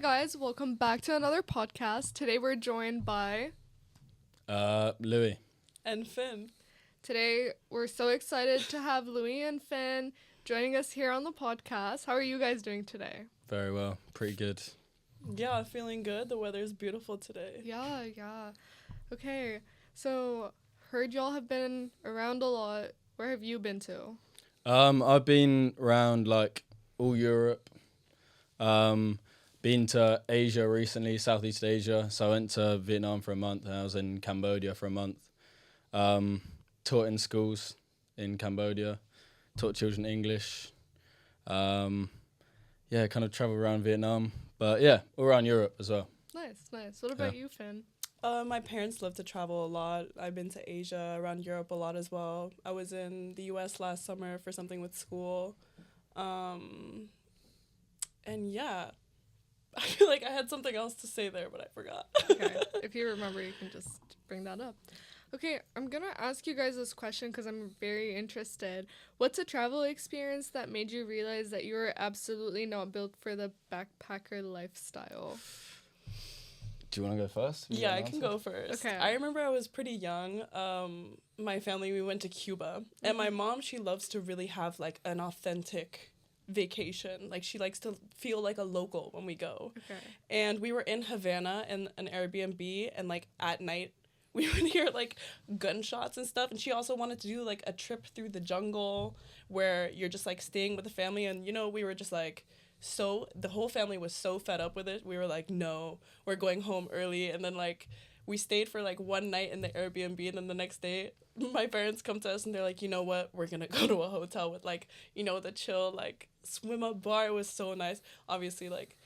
guys, welcome back to another podcast. Today we're joined by Louis. And Finn. Today we're so excited to have Louis and Finn joining us here on the podcast. How are you guys doing today? Very well. Pretty good. Yeah, feeling good. The weather's beautiful today. Yeah. Okay, so heard y'all have been around a lot. Where have you been to? I've been around like all Europe. Been to Asia recently, Southeast Asia. So I went to Vietnam for a month and I was in Cambodia for a month. Taught in schools in Cambodia. Taught children English. Kind of traveled around Vietnam. But yeah, all around Europe as well. Nice. What about you, Finn? My parents love to travel a lot. I've been to Asia, around Europe a lot as well. I was in the US last summer for something with school. And yeah, I feel like I had something else to say there, but I forgot. Okay, if you remember, you can just bring that up. Okay, I'm going to ask you guys this question because I'm very interested. What's a travel experience that made you realize that you were absolutely not built for the backpacker lifestyle? Do you want to go first? Yeah, I can go first. Okay. I remember I was pretty young. My family, we went to Cuba. And my mom, she loves to really have, like, an authentic vacation. Like, she likes to feel like a local when we go. Okay. And we were in Havana in an Airbnb. And, like, at night, we would hear, like, gunshots and stuff. And she also wanted to do, like, a trip through the jungle where you're just, like, staying with the family. And, you know, we were just, like... So the whole family was so fed up with it. We were like, no, we're going home early. And then like we stayed for like one night in the Airbnb. And then the next day my parents come to us and they're like, you know what? We're going to go to a hotel with like, you know, the chill, like swim up bar. It was so nice. Obviously like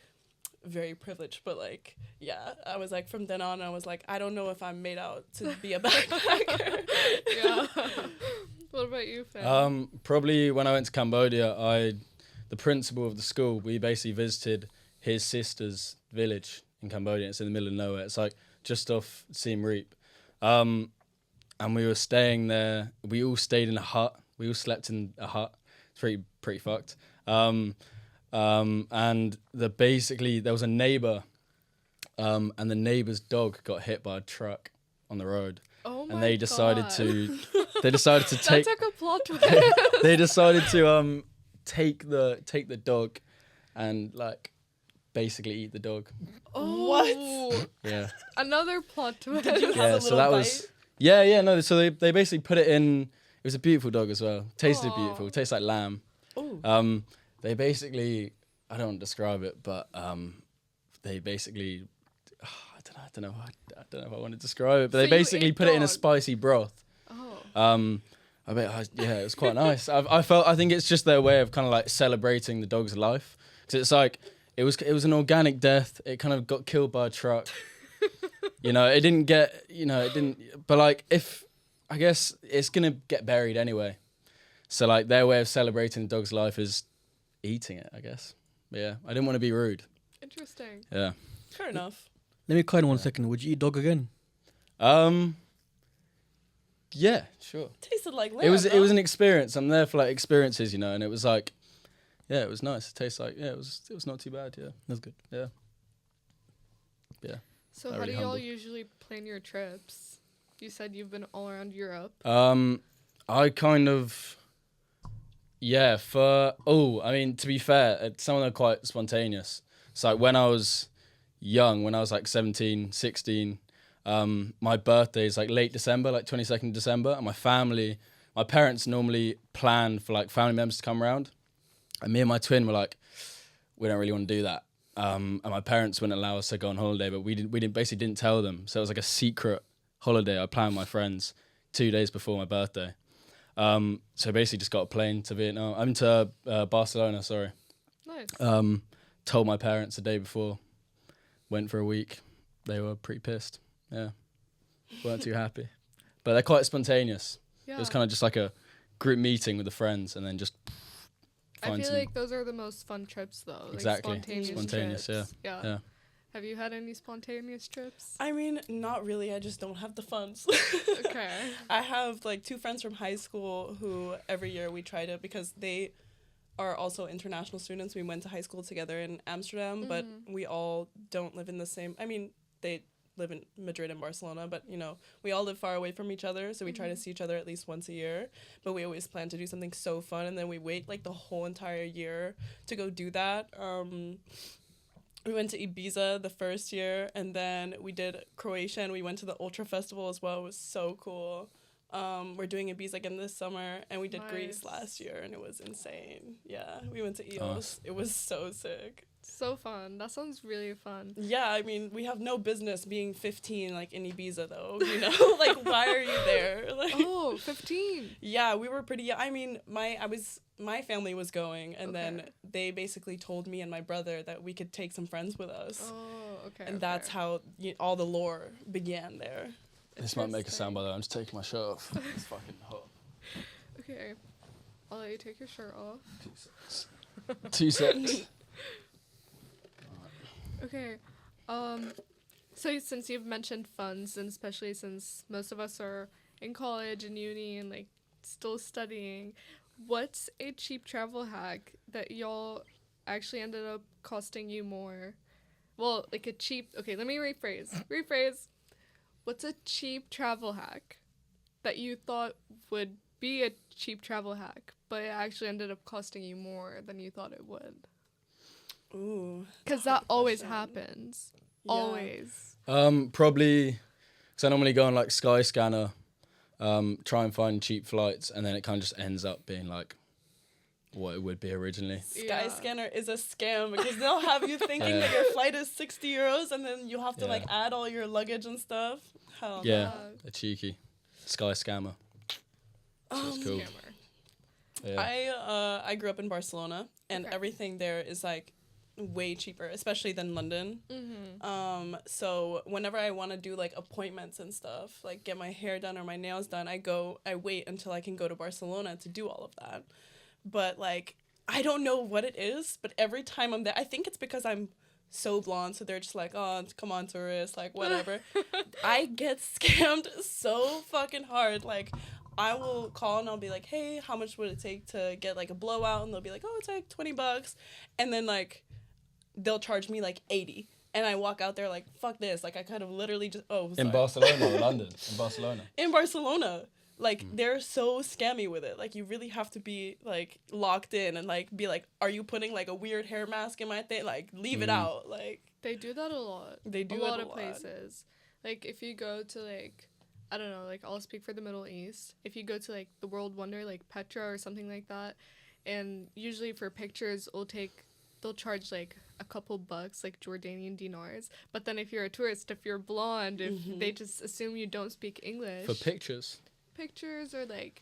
very privileged. But like, yeah, I was like from then on, I was like, I don't know if I'm made out to be a backpacker. Yeah. What about you, Finn? Probably when I went to Cambodia, the principal of the school, we basically visited his sister's village in Cambodia. It's in the middle of nowhere. It's like just off Siem Reap. And we were staying there. We all stayed in a hut. We all slept in a hut. It's pretty fucked. And there was a neighbor, and the neighbor's dog got hit by a truck on the road. Oh my and they decided God. to take That's like a plot twist. they decided to take the dog and like basically eat the dog. Oh. What? Yeah. Another plot twist. Did you have a Yeah, little so that bite? was no, so they basically put it in. It was a beautiful dog as well. Tasted Aw. beautiful. Tastes like lamb. Ooh. They basically, I don't want to describe it, but they basically I don't know if I want to describe it, but So they you basically ate put it in a dog? spicy broth. Oh. It was quite nice. I think it's just their way of kind of like celebrating the dog's life. Because it's like, it was an organic death. It kind of got killed by a truck. It didn't, but like I guess it's going to get buried anyway. So like their way of celebrating the dog's life is eating it, I guess. But yeah, I didn't want to be rude. Interesting. Yeah. Fair enough. Let me cut in 1 second. Would you eat dog again? Yeah, sure. Tasted like lamb. It was an experience. I'm there for like experiences, and it was like, yeah, it was nice. It tastes like, yeah, it was not too bad. Yeah, That's good. yeah. So Very how do y'all humble. usually plan your trips? You said you've been all around Europe. I kind of, to be fair, some of them are quite spontaneous. So like when I was young, when I was like 17, 16, my birthday is like late December, like 22nd December, and my parents normally plan for like family members to come around, and me and my twin were like, we don't really want to do that, and my parents wouldn't allow us to go on holiday, but we didn't tell them, so it was like a secret holiday I planned with my friends 2 days before my birthday. So basically just got a plane to Vietnam. I'm to Barcelona, sorry. Nice. Told my parents the day before, went for a week. They were pretty pissed. Yeah, weren't too happy, but they're quite spontaneous. Yeah. It was kind of just like a group meeting with the friends, and then just I find feel some. like those are the most fun trips, though. Exactly. Like Spontaneous, trips. yeah. Have you had any spontaneous trips? I mean, not really. I just don't have the funds. Okay. I have like 2 friends from high school who every year we try to, because are also international students. We went to high school together in Amsterdam, but we all don't live in the same. I mean, they live in Madrid and Barcelona, but you know, we all live far away from each other, so we try to see each other at least once a year. But we always plan to do something so fun, and then we wait like the whole entire year to go do that. We went to Ibiza the first year, and then we did Croatia, and we went to the Ultra Festival as well. It was so cool. We're doing Ibiza again this summer, and we did Greece last year, and it was insane. Yeah, we went to Eos. Nice. It was so sick. So fun. That sounds really fun. Yeah, I mean, we have no business being 15, like, in Ibiza, though, you know? Like, why are you there? Like, Oh, 15. yeah, we were pretty young. I mean, my family was going, and then they basically told me and my brother that we could take some friends with us. Oh, okay. And that's how all the lore began there. This might make a sound, by the way. I'm just taking my shirt off. It's fucking hot. Okay. I'll let you take your shirt off. 2 seconds. Okay. So since you've mentioned funds, and especially since most of us are in college and uni and like still studying, what's a cheap travel hack that y'all actually ended up costing you more? Well, like a cheap. Okay, let me rephrase. What's a cheap travel hack that you thought would be a cheap travel hack, but it actually ended up costing you more than you thought it would? Ooh. Because that always happens. Yeah. Always. Probably, because I normally go on like Skyscanner, try and find cheap flights, and then it kind of just ends up being like what it would be originally. Skyscanner is a scam because they'll have you thinking that your flight is 60 euros, and then you have to like add all your luggage and stuff. Hell no. Yeah, a cheeky Sky Scammer. So it's cool. Yeah. I grew up in Barcelona, and everything there is like way cheaper, especially than London. So whenever I want to do like appointments and stuff, like get my hair done or my nails done, I wait until I can go to Barcelona to do all of that. But like, I don't know what it is, but every time I'm there, I think it's because I'm so blonde, so they're just like, oh, come on, tourist, like whatever. I get scammed so fucking hard. Like, I will call and I'll be like, hey, how much would it take to get like a blowout? And they'll be like, oh, it's like $20. And then like they'll charge me like 80. And I walk out there like, fuck this. Like I kind of literally just, In Barcelona or London? In Barcelona. In Barcelona. Like they're so scammy with it. Like you really have to be like locked in and like be like, are you putting like a weird hair mask in my thing? Like leave it out. Like They do that a lot. They do a it lot a of lot. places. Like if you go to like, I don't know, like I'll speak for the Middle East. If you go to like the World Wonder, like Petra or something like that, and usually for pictures, they'll charge like a couple bucks, like Jordanian dinars. But then if you're a tourist, if you're blonde, if they just assume you don't speak English. For pictures? Pictures or like,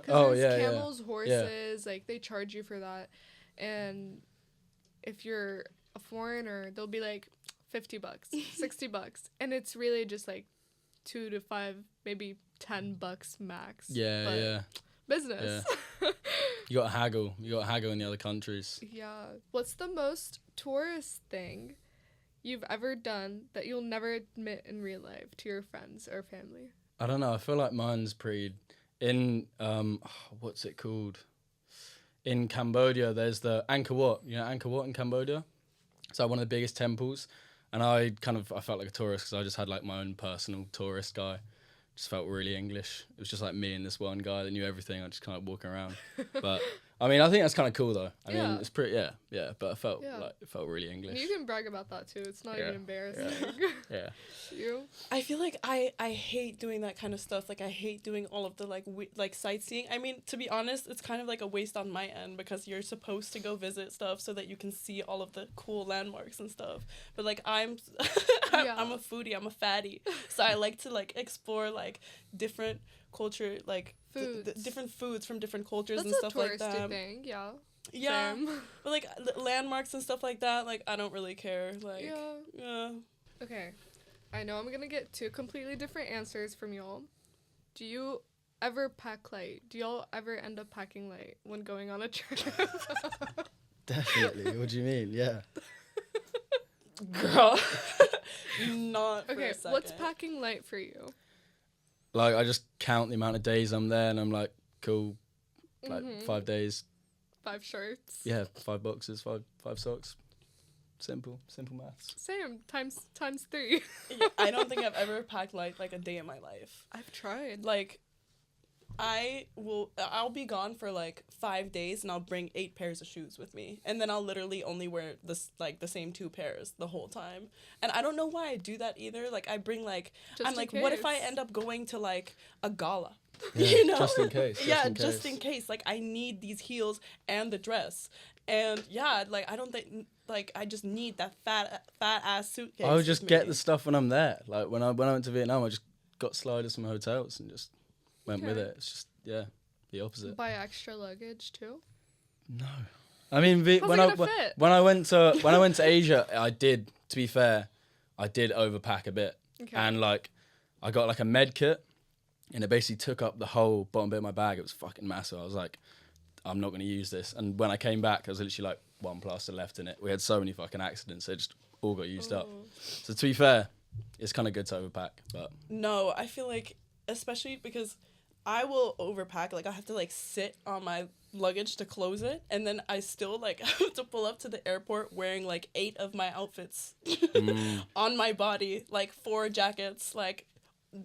camels, horses, like they charge you for that. And if you're a foreigner, they'll be like $50, $60. And it's really just like $2 to $5, maybe $10 max. Yeah, but yeah. Business. Yeah. You got to haggle. You got to haggle in the other countries. Yeah. What's the most tourist thing you've ever done that you'll never admit in real life to your friends or family? I don't know. I feel like mine's pretty... In, what's it called? In Cambodia, there's the Angkor Wat. You know Angkor Wat in Cambodia? It's like one of the biggest temples. And I felt like a tourist because I just had like my own personal tourist guy. Just felt really English. It was just like me and this one guy that knew everything. I just kind of walking around. But I mean, I think that's kind of cool though. I mean, it's pretty, yeah. But I felt like it felt really English. You can brag about that too. It's not even embarrassing. Yeah. You? I feel like I hate doing that kind of stuff. Like I hate doing all of the like sightseeing. I mean, to be honest, it's kind of like a waste on my end because you're supposed to go visit stuff so that you can see all of the cool landmarks and stuff. But like I'm a foodie, I'm a fatty. So I like to like explore like different culture, like different foods from different cultures and stuff like that. That's a touristy thing, yeah. Yeah. Same. But like landmarks and stuff like that, like I don't really care. Like yeah. Okay. I know I'm going to get two completely different answers from y'all. Do you ever pack light? Do y'all ever end up packing light when going on a trip? Definitely. What do you mean? Yeah. Girl. Not for okay, a second. what's packing light for you? Like, I just count the amount of days I'm there and I'm like, cool, like 5 days, 5 shirts. Yeah, 5 boxes, five socks. Simple maths. Same. Times 3. Yeah, I don't think I've ever packed like a day in my life. I've tried. Like, I'll be gone for like 5 days and I'll bring 8 pairs of shoes with me. And then I'll literally only wear the same 2 pairs the whole time. And I don't know why I do that either. Like, I bring like, Just I'm in like, what if I case. end up going to like a gala? Yeah, You know? just in case. Just in case. Like, I need these heels and the dress. And yeah, like, I don't think, like, I just need that fat ass suitcase. I would just with get me. the stuff when I'm there. Like when I went to Vietnam, I just got sliders from hotels and just went with Okay. it. It's just the opposite. Buy extra luggage too. No, I mean How's when it I gonna fit? when I went to Asia, I did. To be fair, I did overpack a bit, Okay. and like I got like a med kit, and it basically took up the whole bottom bit of my bag. It was fucking massive. I was like, I'm not gonna use this. And when I came back, I was literally like 1 plaster left in it. We had so many fucking accidents. They just all got used up. Oh. So to be fair, it's kind of good to overpack, but No, I feel like, especially because I will overpack. Like, I have to, like, sit on my luggage to close it. And then I still, like, have to pull up to the airport wearing, like, 8 of my outfits on my body. Like, 4 jackets, like,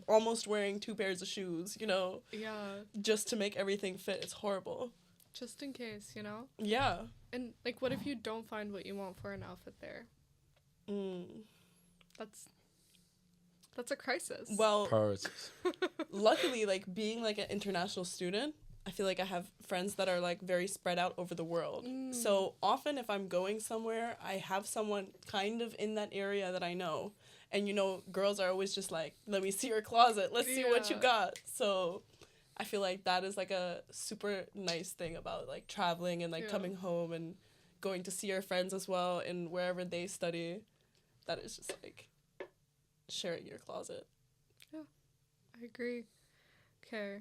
almost wearing 2 pairs of shoes, you know, Yeah. just to make everything fit. It's horrible. Just in case, you know. Yeah. And like, what if you don't find what you want for an outfit there? That's a crisis. Well, priorities. luckily, like, being like an international student, I feel like I have friends that are like very spread out over the world. So often if I'm going somewhere, I have someone kind of in that area that I know. And, you know, girls are always just like, let me see your closet. Let's see what you Yeah. got. So I feel like that is like a super nice thing about like traveling and like Yeah. coming home and going to see your friends as well and wherever they study. That is just like sharing your closet. I agree. Okay.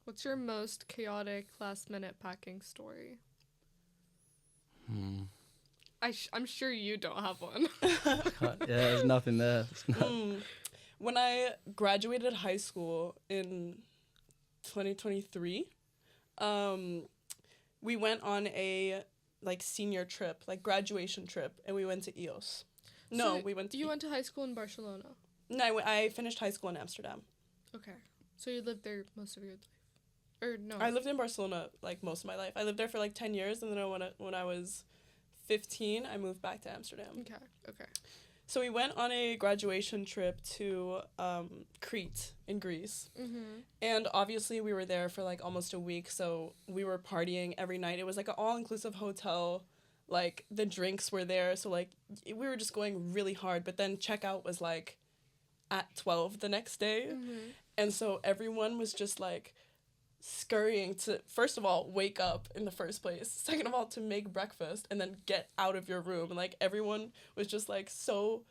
What's your most chaotic last minute packing story? I'm sure you don't have one. Yeah, there's nothing there. When I graduated high school in 2023, we went on a like senior trip, like graduation trip, and we went to EOS. No, So we went to You went to high school in Barcelona. No, I finished high school in Amsterdam. Okay. So you lived there most of your life. Or no. I lived in Barcelona like most of my life. I lived there for like 10 years, and then when I was 15, I moved back to Amsterdam. Okay. So we went on a graduation trip to Crete in Greece. And obviously we were there for like almost a week, so we were partying every night. It was like an all-inclusive hotel. Like, the drinks were there, so like we were just going really hard. But then checkout was like at 12 the next day. And so everyone was just like scurrying to, first of all, wake up in the first place, second of all, to make breakfast, and then get out of your room. And like everyone was just like so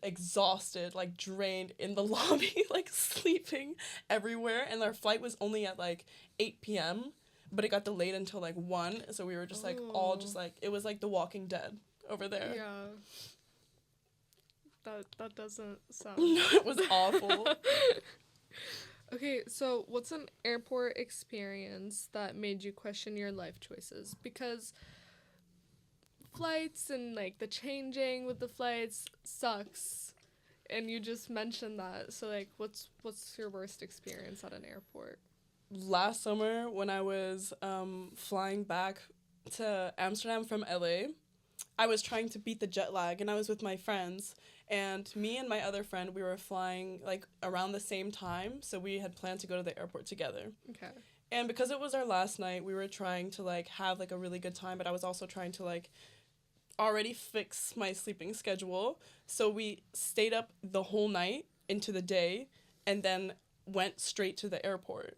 exhausted, like drained in the lobby, like sleeping everywhere. And our flight was only at like 8 p.m, but it got delayed until like 1. So we were just like all just like, it was like The Walking Dead over there. Yeah. That doesn't sound... It was awful. Okay, so what's an airport experience that made you question your life choices? Because flights and like the changing with the flights sucks, and you just mentioned that. So like, what's your worst experience at an airport? Last summer when I was flying back to Amsterdam from LA, I was trying to beat the jet lag, and I was with my friends, and me and my other friend, we were flying like around the same time, so we had planned to go to the airport together. Okay. And because it was our last night, we were trying to like have like a really good time, but I was also trying to like already fix my sleeping schedule. So we stayed up the whole night into the day and then went straight to the airport.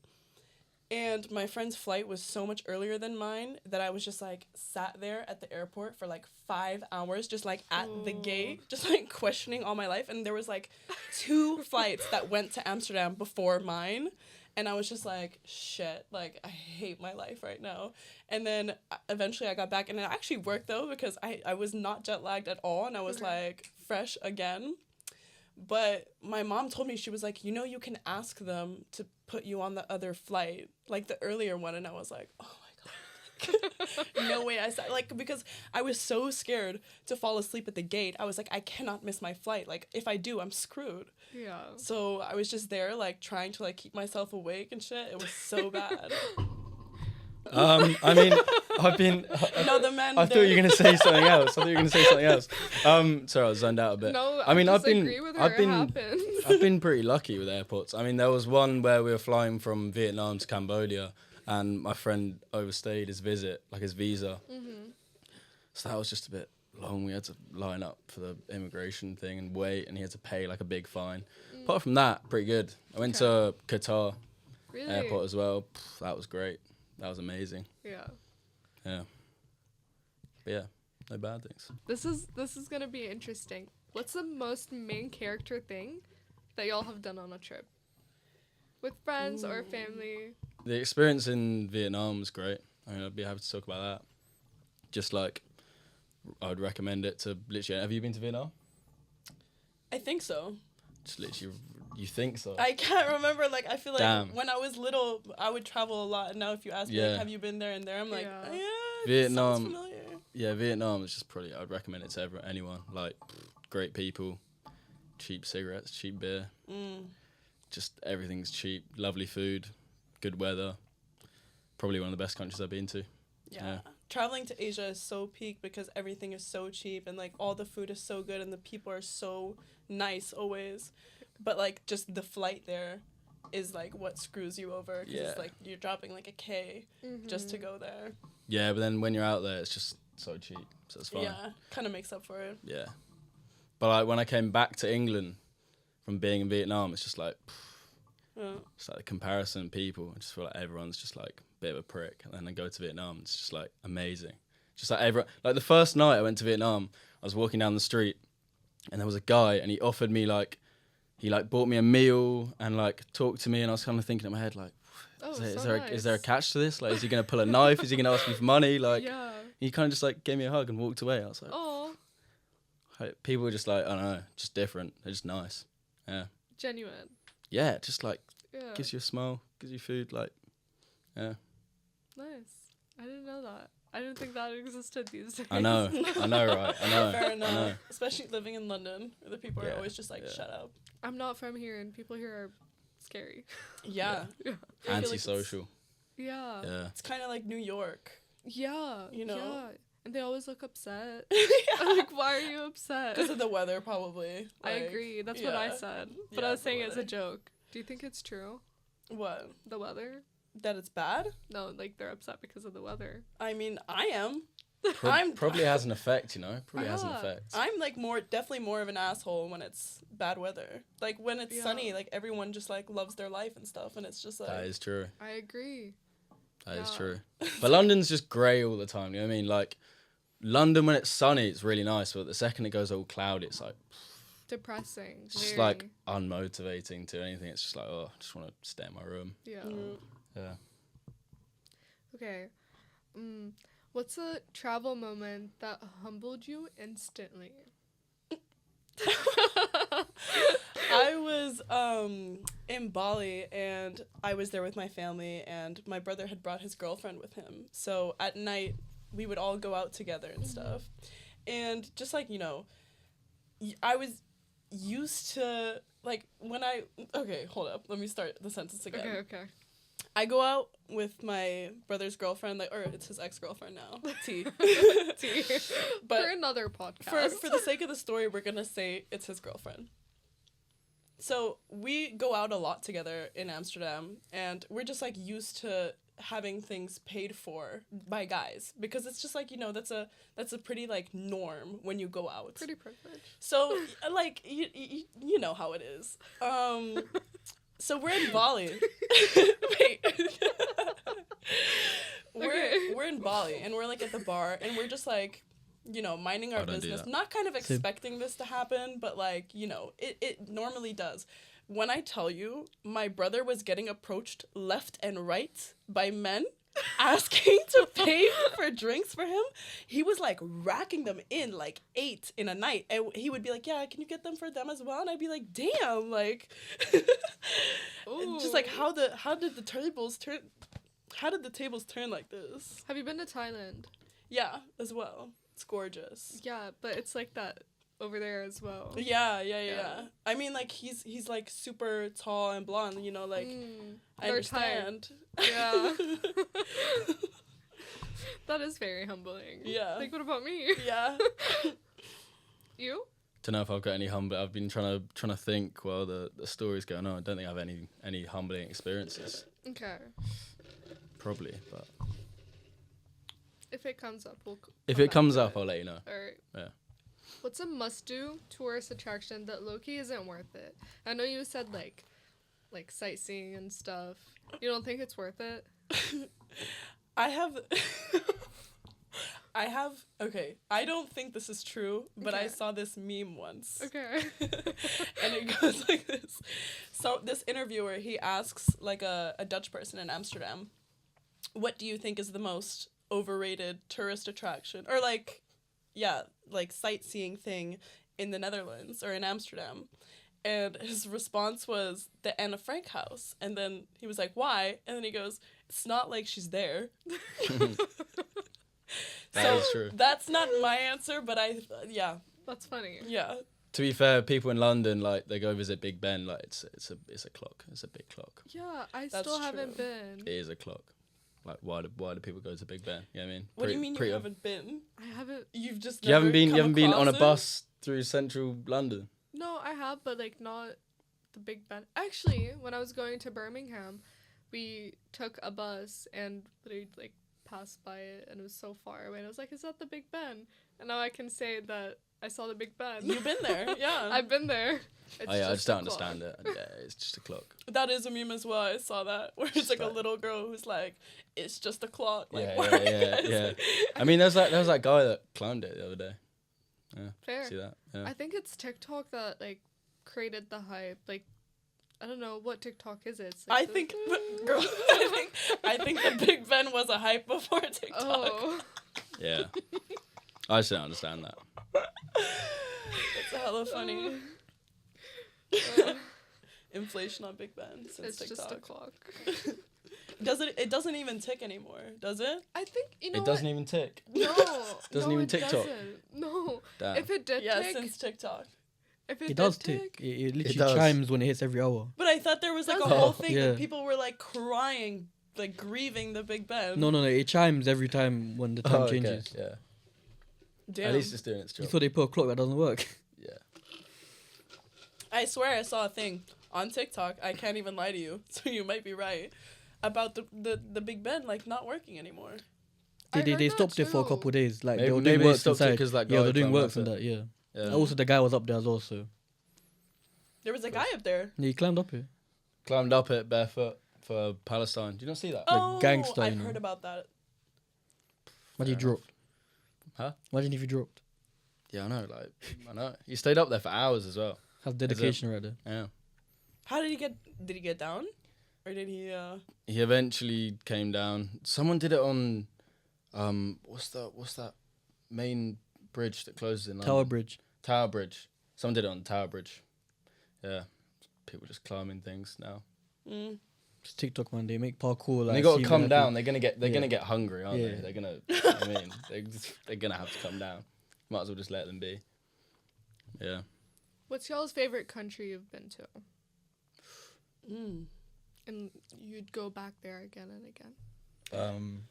And my friend's flight was so much earlier than mine that I was just like sat there at the airport for like 5 hours, just like at the gate, just like questioning all my life. And there was like 2 flights that went to Amsterdam before mine. And I was just like, shit, like I hate my life right now. And then eventually I got back, and it actually worked though, because I was not jet lagged at all, and I was like fresh again. But my mom told me, she was like, you know, you can ask them to put you on the other flight, like the earlier one. And I was like, oh my God. No way I sat, like, because I was so scared to fall asleep at the gate. I was like, I cannot miss my flight. Like, if I do, I'm screwed. Yeah. So I was just there, like, trying to, like, keep myself awake and shit. It was so bad. I mean, I've been. No, the man. I thought you were gonna say something else. Sorry, I was zoned out a bit. No, I mean, I've disagree with her. I've been, It happens. I've been pretty lucky with airports. I mean, there was one where we were flying from Vietnam to Cambodia, and my friend overstayed his visit, like his visa. Mm-hmm. So that was just a bit long. We had to line up for the immigration thing and wait, and he had to pay like a big fine. Apart from that, pretty good. I went to Qatar Really? airport as well. That was great. That was amazing. Yeah. Yeah. But yeah, no bad things. This is gonna be interesting. What's the most main character thing that y'all have done on a trip? With friends or family? The experience in Vietnam was great. I mean, I'd be happy to talk about that. Just like, I would recommend it to literally. Have you been to Vietnam? I think so. Just literally, you think so? I can't remember. Like, I feel like Damn. when I was little, I would travel a lot. And now if you ask me, Yeah. like, have you been there and there? I'm like, Yeah. yeah, Vietnam. sounds familiar. Yeah, Vietnam is just probably. I'd recommend it to anyone. Like, great people, cheap cigarettes, cheap beer. Just everything's cheap. Lovely food, good weather. Probably one of the best countries I've been to. Yeah. Traveling to Asia is so peak because everything is so cheap and like all the food is so good and the people are so nice always. But like just the flight there is like what screws you over because Yeah. it's like you're dropping like a K just to go there. Yeah, but then when you're out there, it's just so cheap, so it's fine. Yeah, kind of makes up for it. Yeah. But like when I came back to England from being in Vietnam, it's just like. Yeah. It's like the comparison of people. I just feel like everyone's just like a bit of a prick. And then I go to Vietnam, it's just like amazing. Just like everyone, like the first night I went to Vietnam, I was walking down the street and there was a guy and he offered me like, he like bought me a meal and like talked to me and I was kind of thinking in my head like, Oh, is there a catch to this? Like, is he going to pull a knife? Is he going to ask me for money? Like, Yeah. he kind of just like gave me a hug and walked away. I was like, Oh, people are just like, I don't know, just different. They're just nice. Yeah. genuine. Yeah, just like Yeah. gives you a smile, gives you food, like, yeah. Nice. I didn't know that. I didn't think that existed these days. I know, right? I know. Fair I enough. know. Especially living in London where the people are Yeah, always just like, yeah. shut up. I'm not from here, and people here are scary. Yeah. Yeah. I feel like Antisocial. Yeah. Yeah. It's kind of like New York. Yeah. You know? Yeah. And they always look upset. Yeah. I'm like, why are you upset? Because of the weather, probably. I Like, agree. That's what I yeah. said. But Yeah, I was the saying it as a weather. joke. Do you think it's true? What? The weather? That it's bad? No, like they're upset because of the weather. I mean, I am. Pro- probably has an effect, you know? Probably has an Yeah. effect. I'm like definitely more of an asshole when it's bad weather. Like when it's Yeah. sunny, like everyone just like loves their life and stuff, and it's just like. That is true. I agree. That is Yeah. true. But London's just grey all the time, you know what I mean? Like, London, when it's sunny, it's really nice, but the second it goes all cloudy, it's like, Depressing. it's just very. like unmotivating to anything. It's just like, oh, I just want to stay in my room. Yeah. Yeah. Okay. What's a travel moment that humbled you instantly? I was in Bali and I was there with my family and my brother had brought his girlfriend with him. So at night we would all go out together and stuff. And just like, you know, I was used to like when I okay, hold up. Let me start the sentence again. Okay. I go out with my brother's girlfriend, like, or it's his ex-girlfriend now, T. Tea. But for another podcast. for the sake of the story, we're gonna say it's his girlfriend. So we go out a lot together in Amsterdam, and we're just like used to having things paid for by guys because it's just like, you know, that's a pretty like norm when you go out. Pretty privileged. So like you know how it is. So we're in Bali. Wait. We're in Bali and we're like at the bar and we're just like, you know, minding our Oh, don't do business. that. Not kind of expecting this to happen, but like, you know, it normally does. When I tell you, my brother was getting approached left and right by men asking to pay for drinks for him. He was like racking them in like 8 in a night. And he would be like, yeah, can you get them for them as well? And I'd be like, damn, like just like Ooh. how did the tables turn How did the tables turn like this? Have you been to Thailand? Yeah, as well. It's gorgeous. Yeah, but it's like that over there as well. Yeah. I mean, like he's like super tall and blonde. You know, like I They're Thai. understand. Yeah. That is very humbling. Yeah. Like, what about me? Yeah. You? Don't know if I've got any humbling. I've been trying to think while the story's going on. I don't think I have any humbling experiences. Okay. Probably, but If it comes up, we'll. if come it back comes to up, it. I'll let you know. All right. Yeah. What's a must-do tourist attraction that low-key isn't worth it? I know you said like sightseeing and stuff. You don't think it's worth it? I have okay, I don't think this is true, but I Okay. saw this meme once. Okay. And it goes like this. So this interviewer, he asks like a Dutch person in Amsterdam, what do you think is the most overrated tourist attraction? Or like sightseeing thing in the Netherlands or in Amsterdam. And his response was the Anne Frank house. And then he was like, why? And then he goes, it's not like she's there. That is true. That's not my answer, but That's funny. yeah. To be fair, people in London, like, they go visit Big Ben, like, it's a clock. It's a big clock. Yeah, I That's still haven't true. been. It is a clock. Like, why do people go to Big Ben? You know what I mean? What do you mean you haven't been? I haven't. You've just You haven't never come been on a across it? bus through central London? No, I have, but like not the Big Ben. Actually, when I was going to Birmingham, we took a bus and literally like passed by it, and it was so far away. And I was like, "Is that the Big Ben?" And now I can say that I saw the Big Ben. You've been there, yeah. I've been there. It's Oh yeah, I just don't a clock. understand it. Yeah, it's just a clock. That is a meme as well. I saw that where it's like a Right. little girl who's like, "It's just a clock." Like, Yeah, why yeah, are you yeah, guys- yeah. I mean, there was that guy that climbed it the other day. Yeah, Fair. see that? Yeah. I think it's TikTok that like created the hype. Like, I don't know what TikTok is. It's like I think, girl, I think the Big Ben was a hype before TikTok. Oh. Yeah. I just don't understand that. It's hella funny. Uh, Inflation on Big Ben since it's TikTok. just a clock. It doesn't even tick anymore, does it? I think you know It doesn't even tick. No. Doesn't no, even it TikTok? doesn't. No. Damn. If it did Yeah, tick, since TikTok. if It did does tick. It literally does. chimes when it hits every hour. But I thought there was like a Does it? whole thing Yeah. that people were like crying, like grieving the Big Ben. No. It chimes every time when the time Oh, okay, changes. yeah. Damn. At least it's doing its You job. thought they put a clock that doesn't work. Yeah. I swear I saw a thing on TikTok. I can't even lie to you, so you might be right about the Big Ben like not working anymore. I They heard that stopped it for a too. couple of days. Like they Maybe- were maybe doing they works stopped it inside. 'cause that Yeah, guy they're doing climbed works up and it. that. Yeah. Yeah. Also, the guy was up there as well. So There was a guy up there. yeah, he climbed up it. Climbed up it barefoot for Palestine. Do you not see that? Oh, gangster, I've you know. heard about that. Imagine he Fair enough. dropped. Huh? Imagine if he dropped. Yeah, I know. Like, I know. He stayed up there for hours as well. Have dedication right there. Yeah. How did he get? Did he get down, or did he? He eventually came down. Someone did it on, what's that main bridge that closes in London? Tower Bridge. Tower Bridge. Someone did it on Tower Bridge. Yeah. People just climbing things now. Mm. It's TikTok, man. They make parkour. And Like, they got to seem come happy. down. They're Yeah. gonna get hungry, aren't Yeah. they? They're gonna. I mean, they're gonna have to come down. Might as well just let them be. Yeah. What's y'all's favorite country you've been to? Mm. And you'd go back there again and again.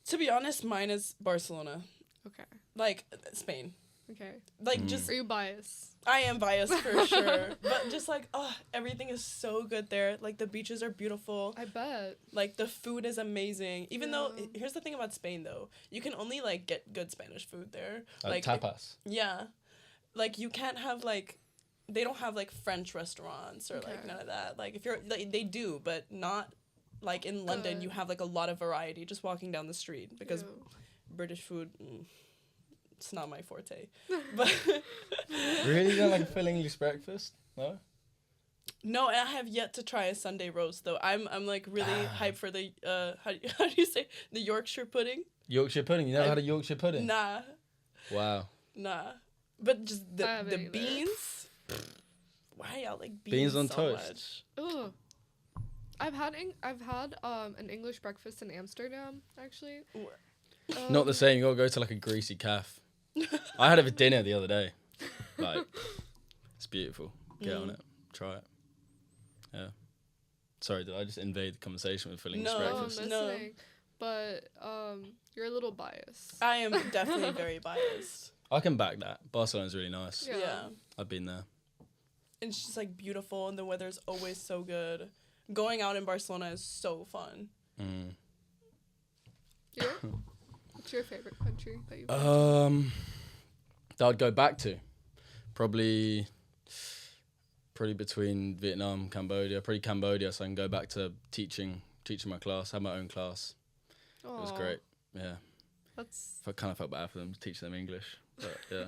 To be honest, mine is Barcelona. Okay. Like Spain. Okay. Like just Are you biased? I am biased for sure, but just like everything is so good there. Like the beaches are beautiful. I bet. Like the food is amazing. Even though Yeah. here's the thing about Spain though, you can only like get good Spanish food there. Like tapas. Yeah, like you can't have like, they don't have like French restaurants or like Okay. none of that. Like if you're like they do, but not like in London. Good. You have like a lot of variety just walking down the street because Ew. British food. It's not my forte, but Really? You don't like a full English breakfast? No? no, and I have yet to try a Sunday roast though. I'm like really hyped for the how do you say the Yorkshire pudding? Yorkshire pudding. You never had a Yorkshire pudding? Nah, Wow. but just I haven't the either. beans. Why y'all like Beans beans on so toast. much? Ugh. I've had an English breakfast in Amsterdam actually. Not the same. You gotta go to like a greasy calf. I had it for dinner the other day. Like, it's beautiful. Get on it. Try it. Yeah. Sorry, did I just invade the conversation with filling No, breakfast? I'm No. listening. But you're a little biased. I am definitely very biased. I can back that. Barcelona's really nice. Yeah. Yeah. I've been there. And it's just like beautiful and the weather's always so good. Going out in Barcelona is so fun. Mm. Yeah. What's your favorite country that you've That I'd go back to. Probably between Vietnam, Cambodia. Probably Cambodia, so I can go back to teaching my class. Have my own class. It was great. Yeah. That's I kind of felt bad for them, teaching them English. But yeah.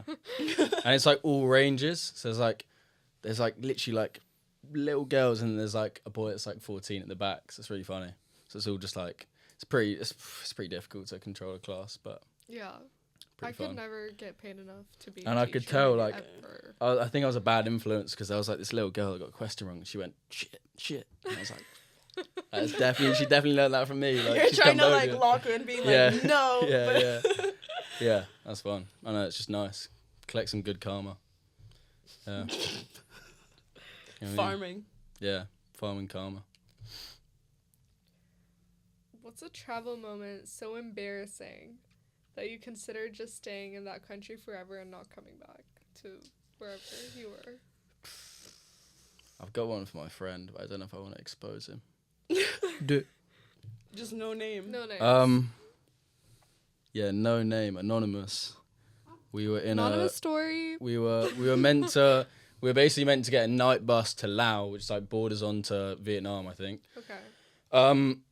And it's like all ranges. So there's like literally like little girls and there's like a boy that's like 14 at the back. So it's really funny. So it's all just like, it's pretty difficult to control a class, but yeah. pretty I fun. could never get paid enough to be. And a I could teacher, tell, like, ever. I think I was a bad influence because there was like this little girl that got a question wrong and she went, shit. And I was like, she definitely learned that from me. Like, You're she's trying to like Cambodian. lock her and being Yeah. like, no. Yeah, but Yeah, that's fun. I know, it's just nice. Collect some good karma. Yeah. You know what I mean? Farming. Yeah, farming karma. What's a travel moment so embarrassing that you consider just staying in that country forever and not coming back to wherever you were? I've got one for my friend, but I don't know if I want to expose him. Do Just no name. No names. Yeah, no name, anonymous. We were in Anonymous story. we were basically meant to get a night bus to Laos, which like borders onto Vietnam, I think. Okay.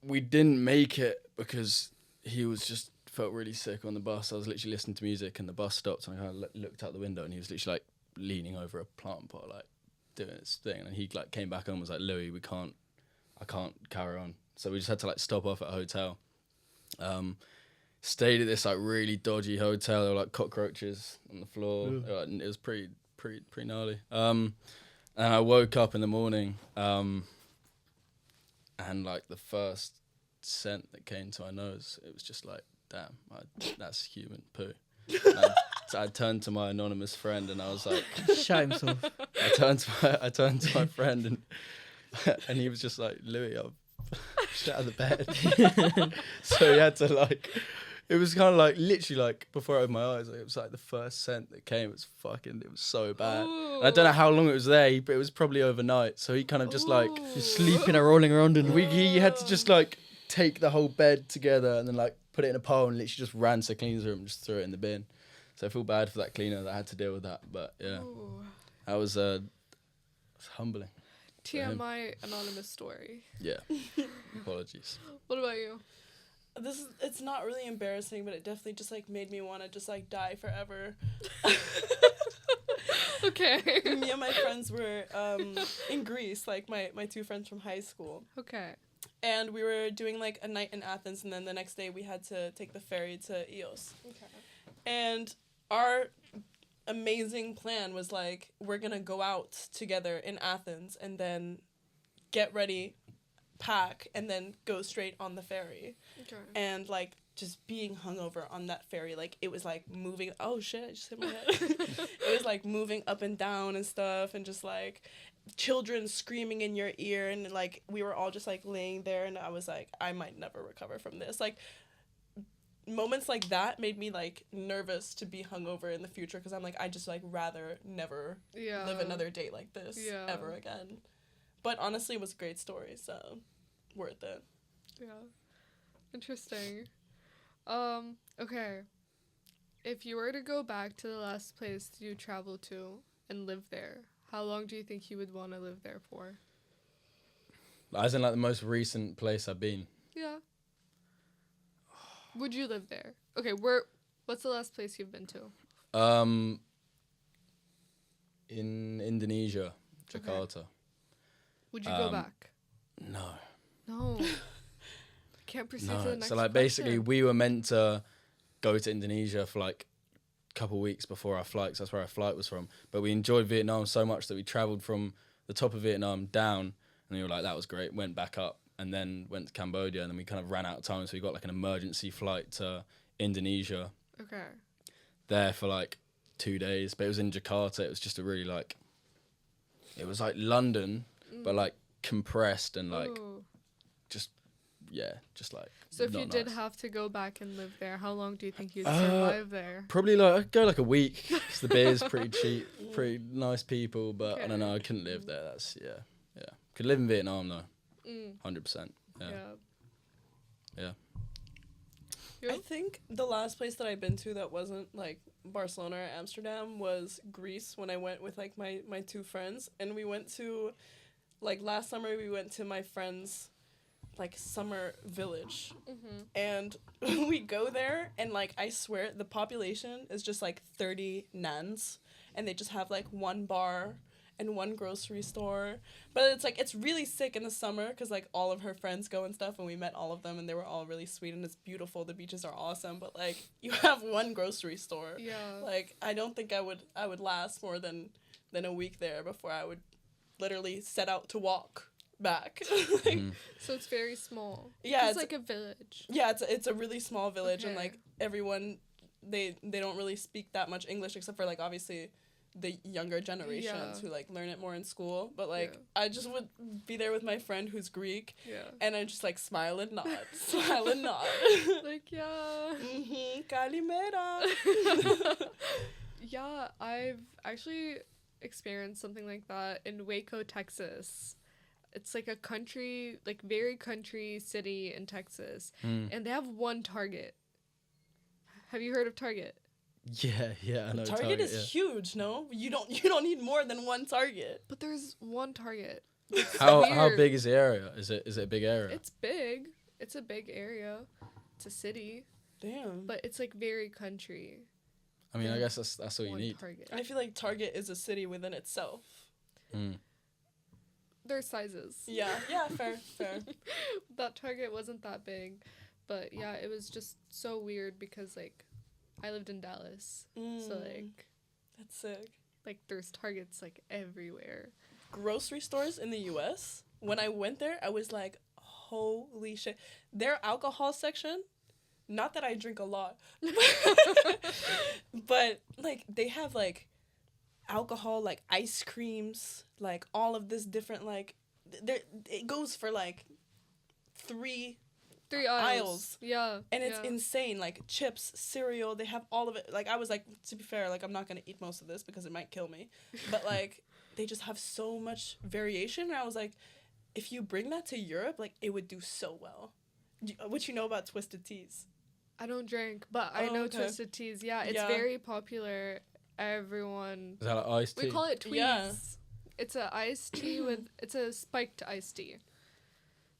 We didn't make it because he was just felt really sick on the bus. I was literally listening to music and the bus stopped and I kind of looked out the window and he was literally like leaning over a plant pot, like doing his thing. And he like came back on and was like, Louis, I can't carry on. So we just had to like stop off at a hotel. Stayed at this like really dodgy hotel. There were like cockroaches on the floor. It was pretty gnarly. And I woke up in the morning, and like the first scent that came to my nose, it was just like, damn, that's human poo. I turned to my anonymous friend and I was like, shot himself. I turned to my friend and he was just like, Louis, I've shit out of the bed. So he had to like, it was kind of like literally like before I opened my eyes, like, it was like the first scent that came. It was so bad. And I don't know how long it was there, but it was probably overnight. So he kind of just like Just sleeping and rolling around in. he had to just like take the whole bed together and then like put it in a pile and literally just ran to the cleaners room and just threw it in the bin. So I feel bad for that cleaner that had to deal with that. But yeah, Ooh. that was humbling. TMI anonymous story. Yeah. Apologies. What about you? It's not really embarrassing, but it definitely just like made me want to just like die forever. Okay. Me and my friends were in Greece, like my two friends from high school. Okay. And we were doing like a night in Athens, and then the next day we had to take the ferry to Ios. Okay. And our amazing plan was like, we're gonna go out together in Athens and then get ready, pack, and then go straight on the ferry. Okay. And like just being hungover on that ferry, like it was like moving. Oh shit! I just hit my head. It was like moving up and down and stuff, and just like children screaming in your ear, and like we were all just like laying there, and I was like, I might never recover from this. Like moments like that made me like nervous to be hungover in the future, because I'm like, I just like rather never live another day like this ever again. But honestly, it was a great story, so worth it. Yeah. Interesting. Okay. If you were to go back to the last place you traveled to and live there, how long do you think you would want to live there for? As in like the most recent place I've been. Yeah. Would you live there? Okay, what's the last place you've been to? In Indonesia, Jakarta. Okay. Would you go back? No. No. Can't proceed to the No. next So like basically question. we were meant to go to Indonesia for like a couple of weeks before our flight, 'cause that's where our flight was from. But we enjoyed Vietnam so much that we travelled from the top of Vietnam down, and we were like, that was great. Went back up, and then went to Cambodia, and then we kind of ran out of time, so we got like an emergency flight to Indonesia. Okay. There for like 2 days, but it was in Jakarta. It was just a really like, it was like London, but like compressed and like Ooh. just like. So if you not did nice. have to go back and live there, how long do you think you'd survive there? Probably like I'd go like a week. 'Cause the beer's pretty cheap, pretty nice people, but I don't know. I couldn't live there. That's yeah. Could live in Vietnam though, 100%. Yeah. I think the last place that I've been to that wasn't like Barcelona or Amsterdam was Greece when I went with like my two friends, and we went to like last summer we went to my friend's like summer village, and we go there and like I swear the population is just like 30 nuns, and they just have like one bar and one grocery store, but it's like it's really sick in the summer because like all of her friends go and stuff, and we met all of them and they were all really sweet, and it's beautiful, the beaches are awesome, but like you have one grocery store. Like I don't think I would last more than a week there before I would literally set out to walk back. Like, So it's very small. Yeah, it's like a village. yeah, it's a really small village, and Okay. like everyone they don't really speak that much English except for like obviously the younger generations who like learn it more in school, but like I just would be there with my friend who's Greek, and I just like smile and nod, smile and nod. Like, yeah. Kalimera. Yeah, I've actually experienced something like that in Waco, Texas. It's like a country, like very country city in Texas, and they have one Target. Have you heard of Target? Yeah, I know. Target is huge, no? You don't need more than one Target. But there's one Target. How weird. big is the area? Is it a big area? It's big. It's a big area. It's a city, Damn. but it's like very country. I mean, I guess that's all you One need. Target. I feel like Target is a city within itself. Their sizes. Yeah, fair. That Target wasn't that big, but yeah, it was just so weird because like I lived in Dallas, so like That's sick. like there's Targets like everywhere. Grocery stores in the US, when I went there, I was like, holy shit. Their alcohol section, not that I drink a lot, but like they have like alcohol, like ice creams, like all of this different like it goes for like three aisles. Yeah. And it's insane, like chips, cereal, they have all of it. Like I was like, to be fair, like I'm not gonna eat most of this because it might kill me, but like they just have so much variation, and I was like, if you bring that to Europe, like it would do so well. What you know about Twisted Teas? I don't drink, but I know okay. Twisted Teas. Yeah, it's Yeah. very popular. Everyone. Is that like iced tea? We call it tweez. Yeah. It's a iced tea it's a spiked iced tea.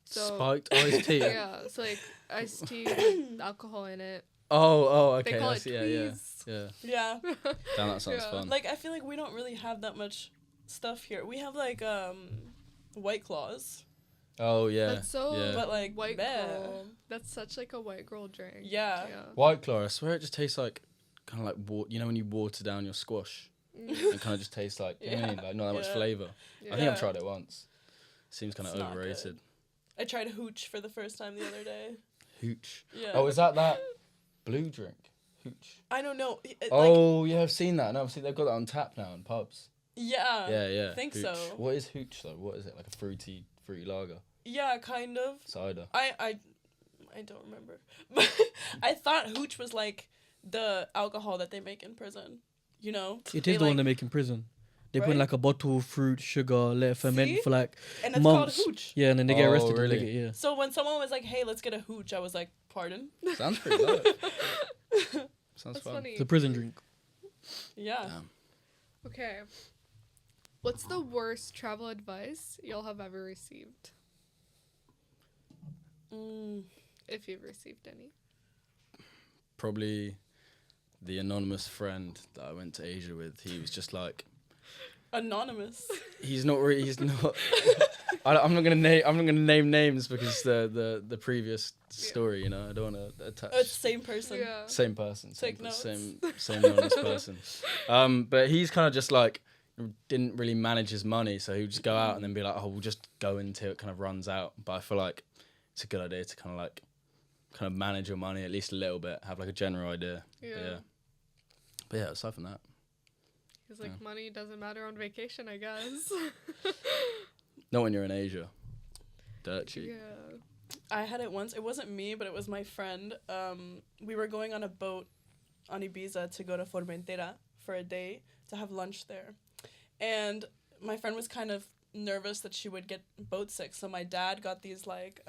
So Spiked iced tea. yeah, so like iced tea with alcohol in it. Oh, okay. They call That's, it yeah. tweez. Yeah. Damn, that sounds Yeah. fun. Like I feel like we don't really have that much stuff here. We have like White Claws. Oh yeah. That's so yeah. But like white bleh. girl. That's such like a white girl drink. Yeah. White Claw, I swear it just tastes like kind of like you know when you water down your squash, it kind of just tastes like you know what I mean, like not that much Yeah. flavor. I think Yeah. I've tried it once. Seems kind of It's not overrated. I tried hooch for the first time the other day. Hooch. Yeah. Oh, is that blue drink? Hooch. I don't know. Oh yeah, I've seen that. No, I've seen they've got that on tap now in pubs. Yeah. Yeah. I think Hooch. so. What is hooch though? What is it? Like a fruity lager Yeah, kind of. cider. I don't remember. But I thought hooch was like the alcohol that they make in prison. You know? It They, is the one like- they make in prison. They put in Right? like a bottle of fruit, sugar, let it ferment See? for like and it's months. called hooch. Yeah, and then they get Oh, arrested. really? Really? Yeah. So when someone was like, "Hey, let's get a hooch," I was like, "Pardon?" Sounds pretty low. Sounds That's fun. funny. It's a prison drink. Yeah. Damn. Okay. What's the worst travel advice you'll have ever received? If you've received any. Probably the anonymous friend that I went to Asia with. He was just like, Anonymous. he's not. I'm not gonna name names because the previous story. You know, I don't want to attach. It's the same person. Yeah. Same person. Take notes. Same anonymous person. But he's kind of just like didn't really manage his money, so he would just go out and then be like, oh, we'll just go until it kind of runs out. But I feel like it's a good idea to kind of manage your money at least a little bit, have like a general idea. Yeah. But yeah, aside from that. He's like, money doesn't matter on vacation, I guess. Not when you're in Asia. Dirt cheap. Yeah. I had it once. It wasn't me, but it was my friend. We were going on a boat on Ibiza to go to Formentera for a day to have lunch there. And my friend was kind of nervous that she would get boat sick. So my dad got these like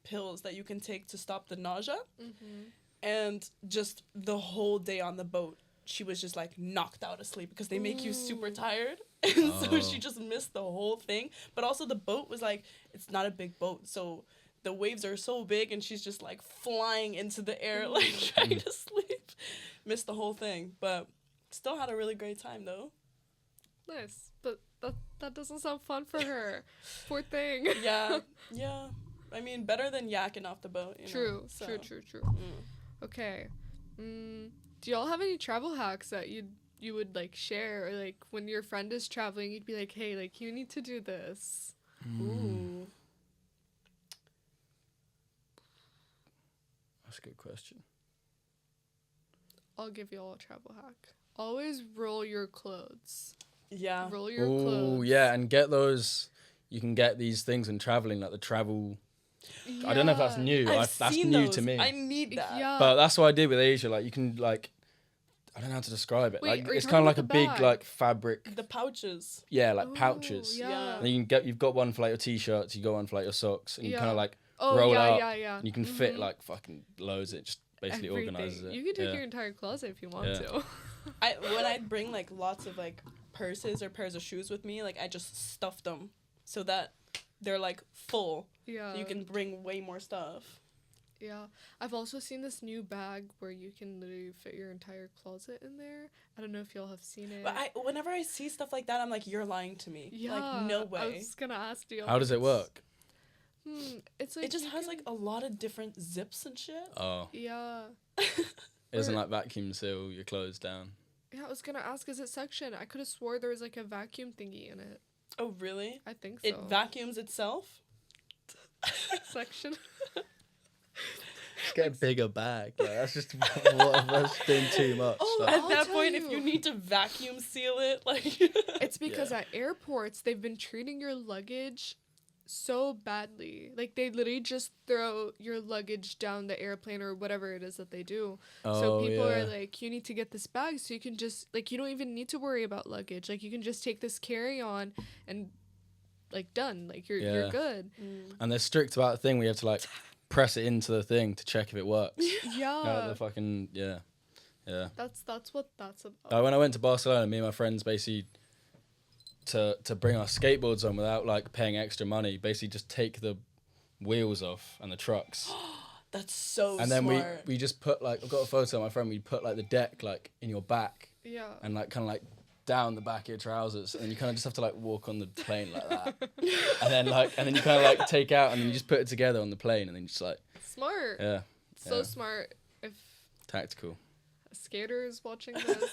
pills that you can take to stop the nausea. Mm-hmm. And just the whole day on the boat, she was just like knocked out of sleep because they make you super tired. And so she just missed the whole thing. But also the boat was like, it's not a big boat. So the waves are so big and she's just like flying into the air, like trying to sleep. Missed the whole thing. But still had a really great time though. Nice. But that doesn't sound fun for her. Poor thing. Yeah. I mean, better than yakking off the boat. You know? True. Okay. Do y'all have any travel hacks that you would like share, or like when your friend is traveling, you'd be like, hey, like you need to do this? Ooh. That's a good question. I'll give y'all a travel hack. Always roll your clothes. Yeah. Roll your Oh, clothes. yeah, and get those. You can get these things in traveling, like the travel. I don't know if that's new. I've That's seen new those. to me. I need that. Yeah. But that's what I did with Asia. Like you can like, I don't know how to describe it. Wait, Like are you it's talking kind of like about a the big bag? like fabric. The pouches. Yeah, like Ooh, pouches. Yeah. And you've got one for like your t-shirts. You got one for like your socks, and you kind Yeah. of like Oh, roll yeah, out. yeah. And you can fit like fucking loads. It just basically Everything. organizes it. You can take Yeah. your entire closet if you want Yeah. to. When I'd bring like lots of like purses or pairs of shoes with me, like I just stuffed them so that they're like full. Yeah. So you can bring way more stuff. Yeah. I've also seen this new bag where you can literally fit your entire closet in there. I don't know if y'all have seen it. But whenever I see stuff like that, I'm like, you're lying to me. Yeah. Like, no I way. was gonna ask you. How does it work? It's like It just you has can- like a lot of different zips and shit. Oh, Yeah. it doesn't like vacuum seal your clothes down. Yeah, I was gonna ask, is it suction? I could have swore there was like a vacuum thingy in it. Oh, really? I think so. It vacuums itself? Suction. Just get a bigger bag. Like, that's just that's doing too much. Oh, Like, At I'll that tell point, you. if you need to vacuum seal it, like... It's because Yeah. at airports they've been treating your luggage so badly. Like they literally just throw your luggage down the airplane or whatever it is that they do. So people are like, you need to get this bag so you can just like you don't even need to worry about luggage. Like you can just take this carry-on and like done. Like you're Yeah. good. and they're strict about the thing. We have to like press it into the thing to check if it works. Yeah. The fucking yeah. That's what that's about. Like when I went to Barcelona, me and my friends basically to bring our skateboards on without like paying extra money, basically just take the wheels off and the trucks. That's so And then smart. we just put like, I've got a photo of my friend, we put like the deck like in your back Yeah. and like kind of like down the back of your trousers, and you kind of just have to like walk on the plane like that. and then you kind of like take out and then you just put it together on the plane and then you just like, Smart. yeah, So yeah. smart. If Tactical. a skater is watching this,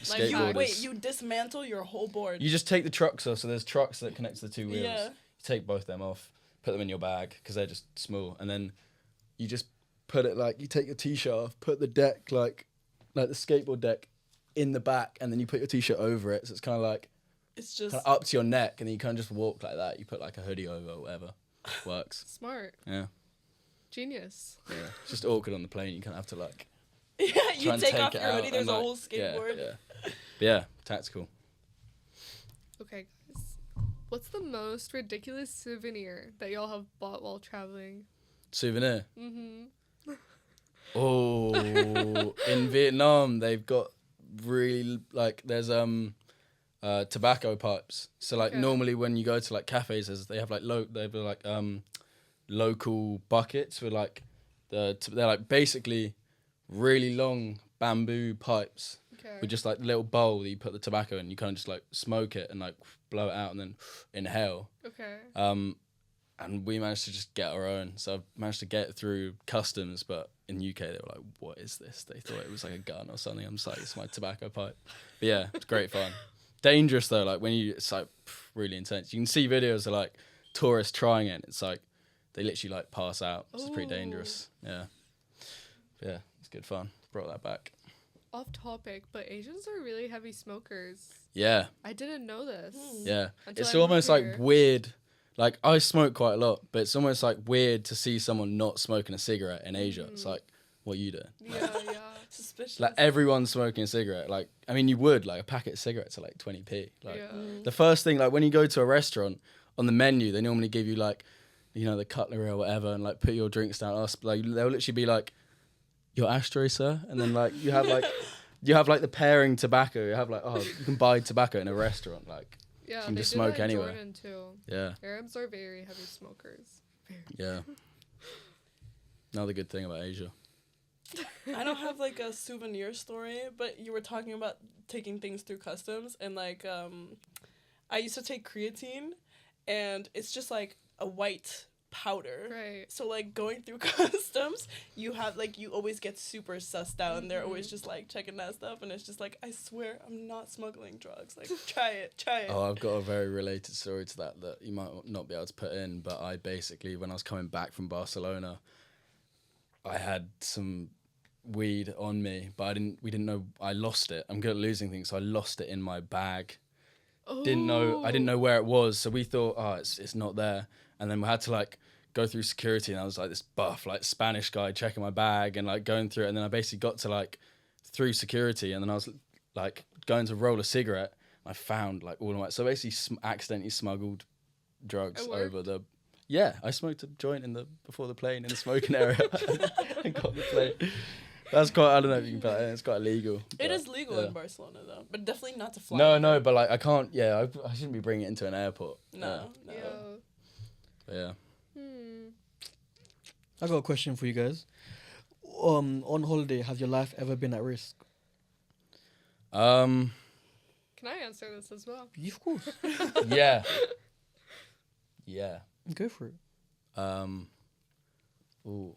Skateboarders. hack. Wait, you dismantle your whole board. You just take the trucks off, so there's trucks that connect to the two wheels. Yeah. You take both them off, put them in your bag because they're just small, and then you just put it like, you take your t-shirt off, put the deck like the skateboard deck in the back, and then you put your t-shirt over it, so it's kind of like It's just... kind of up to your neck, and then you kind of just walk like that. You put like a hoodie over or whatever. Works. smart. Yeah. Genius. Yeah. It's just awkward on the plane. You kind of have to like Yeah, try you and take take off it your out hoodie, there's and, a like, whole skateboard. Yeah, yeah. Yeah, tactical. Okay, guys. What's the most ridiculous souvenir that y'all have bought while traveling? Souvenir. Mm-hmm. Oh, in Vietnam they've got really like there's tobacco pipes. So like Okay. normally when you go to like cafes, they have like local buckets with like they're like basically really long bamboo pipes Okay. with just like a little bowl that you put the tobacco in. You kind of just like smoke it and like blow it out and then inhale. Okay. And we managed to just get our own. So I've managed to get it through customs, but in UK, they were like, "What is this?" They thought it was like a gun or something. I'm just like, "It's my tobacco pipe." But yeah, it's great fun. Dangerous though, like when it's like really intense. You can see videos of like tourists trying it. It's like they literally like pass out. It's pretty dangerous. Yeah, yeah, it's good fun. Brought that back. Off topic, but Asians are really heavy smokers. Yeah, I didn't know this. yeah. Until It's I moved almost here. like weird. Like I smoke quite a lot, but it's almost like weird to see someone not smoking a cigarette in Asia. It's like, what are you doing? Yeah, yeah. Suspicious. Like everyone's smoking a cigarette. Like I mean, you would like a packet of cigarettes are like 20p. Like Yeah. the first thing, like when you go to a restaurant on the menu, they normally give you like, you know, the cutlery or whatever, and like put your drinks down. Like they'll literally be like, your ashtray, sir, and then like you have like the pairing tobacco. You have like, oh, you can buy tobacco in a restaurant. Like Yeah, you can they just do that smoke in anywhere. Jordan too. Yeah, Arabs are very heavy smokers. yeah. Another good thing about Asia. I don't have like a souvenir story, but you were talking about taking things through customs, and like I used to take creatine, and it's just like a white powder. Right. So like going through customs, you have like you always get super sussed out, and they're always just like checking that stuff, and it's just like, I swear I'm not smuggling drugs. Like try it. Oh, I've got a very related story to that you might not be able to put in, but I basically, when I was coming back from Barcelona, I had some weed on me, but we didn't know, I lost it. I'm good at losing things, so I lost it in my bag. I didn't know where it was, so we thought, oh, it's not there. And then we had to like go through security, and I was like this buff, like Spanish guy checking my bag and like going through it. And then I basically got to like through security, and then I was like going to roll a cigarette. I found like all of my, so basically accidentally smuggled drugs It worked? over the. Yeah, I smoked a joint before the plane in the smoking area. I got the plane. That's quite, I don't know if you can put that in, it's quite illegal. It is legal in Barcelona though, but definitely not to fly. No, but like I can't, I shouldn't be bringing it into an airport. No. Yeah. I got a question for you guys. On holiday, has your life ever been at risk? Can I answer this as well? Yeah, of course. Yeah. Yeah. Go for it. Ooh.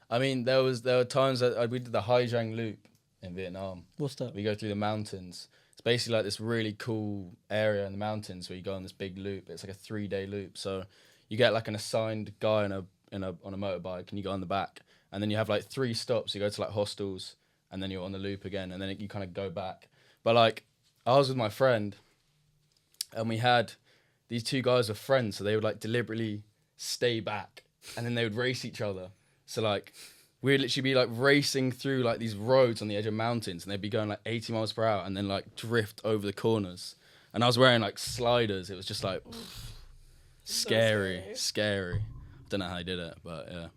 I mean, there were times that we did the Haijiang Loop in Vietnam. What's that? We go through the mountains. It's basically like this really cool area in the mountains where you go on this big loop. It's like a 3-day loop. So you get like an assigned guy on a motorbike, and you go on the back, and then you have like 3 stops. You go to like hostels, and then you're on the loop again, and then you kind of go back. But like I was with my friend, and we had these 2 guys were friends, so they would like deliberately stay back, and then they would race each other. So like we'd literally be like racing through like these roads on the edge of mountains, and they'd be going like 80 miles per hour and then like drift over the corners. And I was wearing like sliders. It was just like scary. I don't know how I did it, but yeah.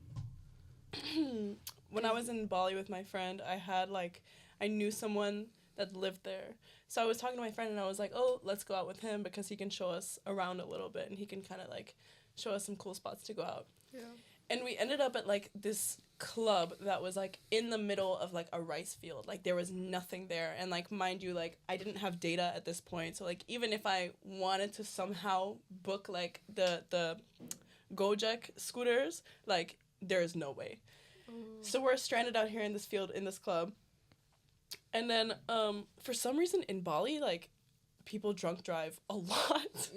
When I was in Bali with my friend, I knew someone that lived there. So I was talking to my friend, and I was like, oh, let's go out with him because he can show us around a little bit, and he can kind of like show us some cool spots to go out. Yeah. And we ended up at like this club that was like in the middle of like a rice field. Like there was nothing there. And like, mind you, like I didn't have data at this point. So like even if I wanted to somehow book like the Gojek scooters, like there is no way. So we're stranded out here in this field in this club. And then for some reason in Bali, like people drunk drive a lot.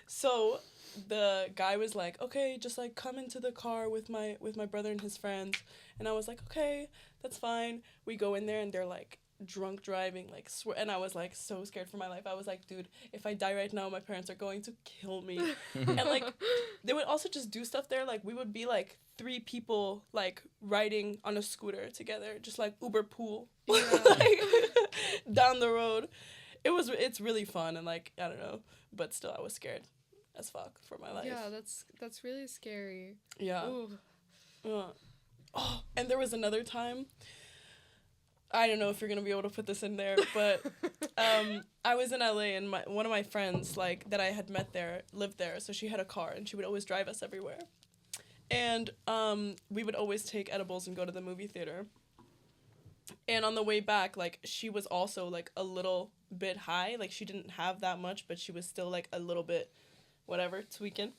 So the guy was like, okay, just like come into the car with my brother and his friends. And I was like, okay, that's fine. We go in there, and they're like drunk driving, like and I was like so scared for my life. I was like, dude, if I die right now, my parents are going to kill me. And like they would also just do stuff there. Like we would be like 3 people like riding on a scooter together, just like Uber pool like, down the road. It's really fun, and like I don't know, but still I was scared as fuck for my life. Yeah, that's really scary. Yeah. Ooh. Oh, and there was another time. I don't know if you're gonna be able to put this in there, but I was in LA, and one of my friends like that I had met there lived there, so she had a car, and she would always drive us everywhere. And we would always take edibles and go to the movie theater. And on the way back, like she was also like a little bit high, like she didn't have that much, but she was still like a little bit whatever, tweaking.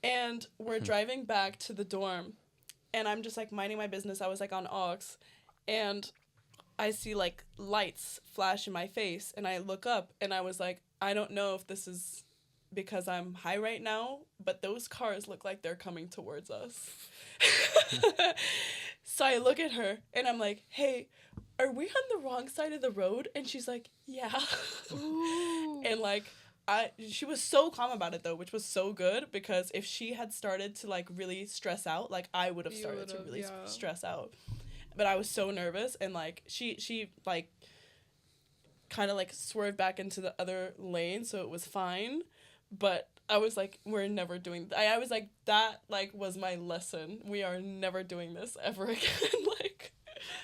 And we're driving back to the dorm, and I'm just like minding my business. I was like on aux, and I see like lights flash in my face, and I look up, and I was like, I don't know if this is because I'm high right now, but those cars look like they're coming towards us. So I look at her, and I'm like, hey, are we on the wrong side of the road? And she's like, yeah. Ooh. And like, she was so calm about it though, which was so good, because if she had started to like really stress out, like I would have You started to would've, really yeah. stress out. But I was so nervous, and like she like kind of like swerved back into the other lane, so it was fine. But I was like, we're never doing I was like, that like was my lesson. We are never doing this ever again. Like,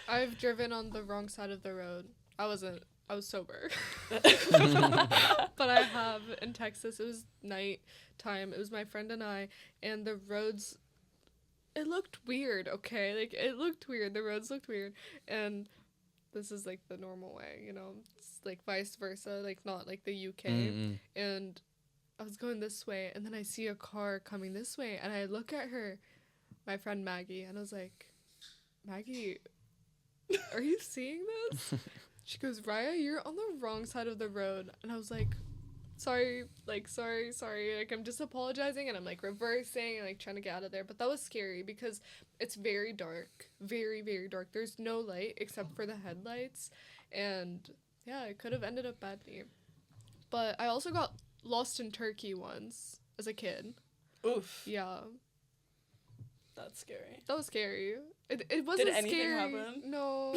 I've driven on the wrong side of the road. I was sober. But I have in Texas. It was night time. It was my friend and I, and the roads, it looked weird, okay? Like, it looked weird. The roads looked weird. And this is, like, the normal way, you know? It's, like, vice versa, like, not like the UK. Mm-mm. And I was going this way, and then I see a car coming this way, and I look at her, my friend Maggie, and I was like, Maggie, are you seeing this? She goes, Raya, you're on the wrong side of the road. And I was like, sorry, like, sorry. Like, I'm just apologizing, and I'm, like, reversing and, like, trying to get out of there. But that was scary because it's very dark. Very, very dark. There's no light except for the headlights. And, yeah, it could have ended up badly. But I also got lost in Turkey once as a kid. oof, Yeah. that's scary. That was scary. It wasn't Did anything scary. happen? No.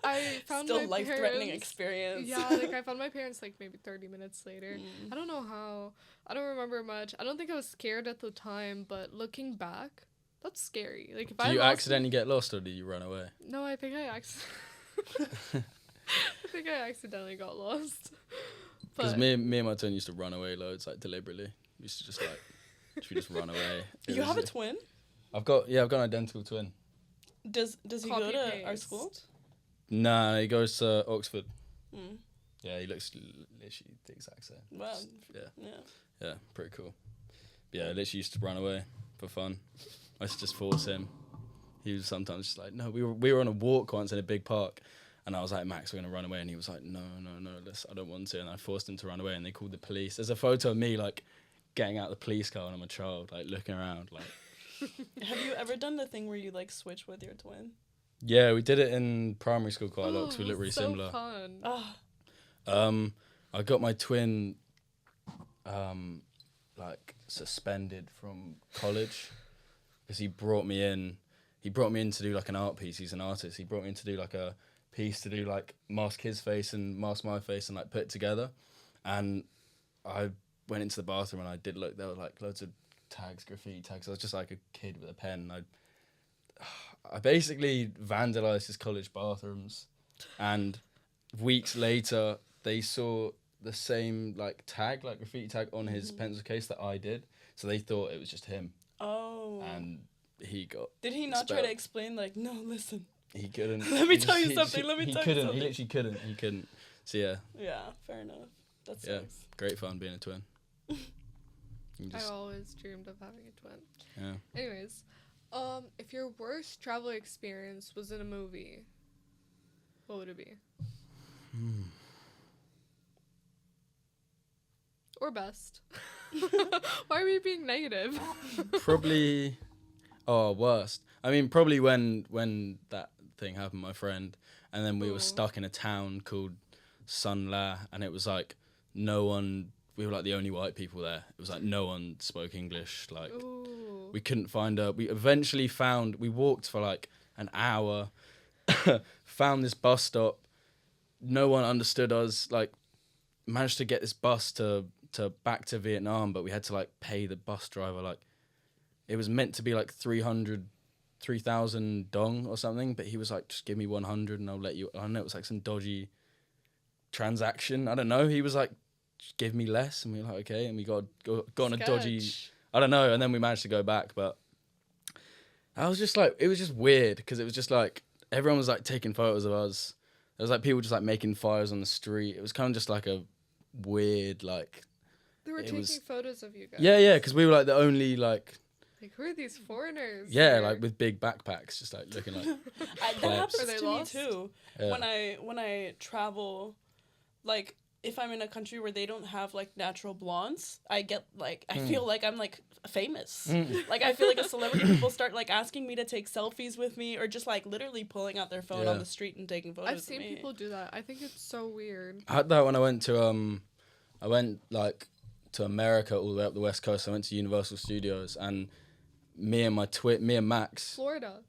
I found Still my life-threatening parents. experience. Yeah, like I found my parents like maybe 30 minutes later. Mm. I don't know how. I don't remember much. I don't think I was scared at the time, but looking back, that's scary. Like if I Did you lost accidentally get lost or did you run away? No, I think I accidentally got lost. Because But me and my twin used to run away loads, like deliberately. We used to just like, should we just run away? It You was have a like- twin? I've got an identical twin. Does he go to our school? Nah, he goes to Oxford. Mm. Yeah, he looks literally the exact same. Wow. Yeah, Yeah. pretty cool. Yeah, I literally used to run away for fun. I used to just force him. He was sometimes just like, no, we were on a walk once in a big park, and I was like, Max, we're gonna run away, and he was like, no, I don't want to, and I forced him to run away, and they called the police. There's a photo of me like getting out the police car when I'm a child, like looking around, like. Have you ever done the thing where you like switch with your twin? Yeah, we did it in primary school quite a lot because we look really so similar. Fun. Oh, I got my twin, like suspended from college because he brought me in. He brought me in to do like an art piece. He's an artist. He brought me in to do like a piece to do like mask his face and mask my face and like put it together. And I went into the bathroom and I did look. There were like loads of tags, graffiti tags. I was just like a kid with a pen. I basically vandalized his college bathrooms, and weeks later they saw the same like tag, like graffiti tag on his pencil case that I did. So they thought it was just him, oh. and he got. Did he not try expelled. to explain like, no, listen? He couldn't. Let me He tell you he something, let me he tell you couldn't. something. He literally couldn't. He couldn't. So yeah, Yeah, fair enough. That yeah, sucks. great fun being a twin. You just, I always dreamed of having a twin. yeah. Anyways, if your worst travel experience was in a movie, what would it be? Or best? Why are we being negative? Probably. Oh, worst. I mean, probably when that thing happened, my friend, and then we Ooh. were stuck in a town called Sun La, and it was like no one. We were like the only white people there. It was like no one spoke English. Like Ooh. we couldn't find a. We eventually found. We walked for like an hour, found this bus stop. No one understood us. Like managed to get this bus to back to Vietnam, but we had to like pay the bus driver like. It was meant to be like 3,000 dong or something, but he was like, just give me 100 and I'll let you. I know it was like some dodgy transaction. I don't know. He was like, just give me less. And we were like, okay. And we got on a dodgy, Sketch. I don't know. And then we managed to go back. But I was just like, it was just weird because it was just like, everyone was like taking photos of us. There was like people just like making fires on the street. It was kind of just like a weird, like, They were it taking was- photos of you guys. yeah, because we were like the only like, Like, who are these foreigners? Yeah, Or- like with big backpacks, just like looking like. That Plebs. happens Are they to lost? me too. Yeah. When I travel, like if I'm in a country where they don't have like natural blondes, I get like I feel like I'm like famous. Like I feel like a celebrity. People start like asking me to take selfies with me, or just like literally pulling out their phone Yeah. on the street and taking photos. I've seen of me. people do that. I think it's so weird. I had that when I went like to America all the way up the West Coast. I went to Universal Studios, and me and Max. Florida.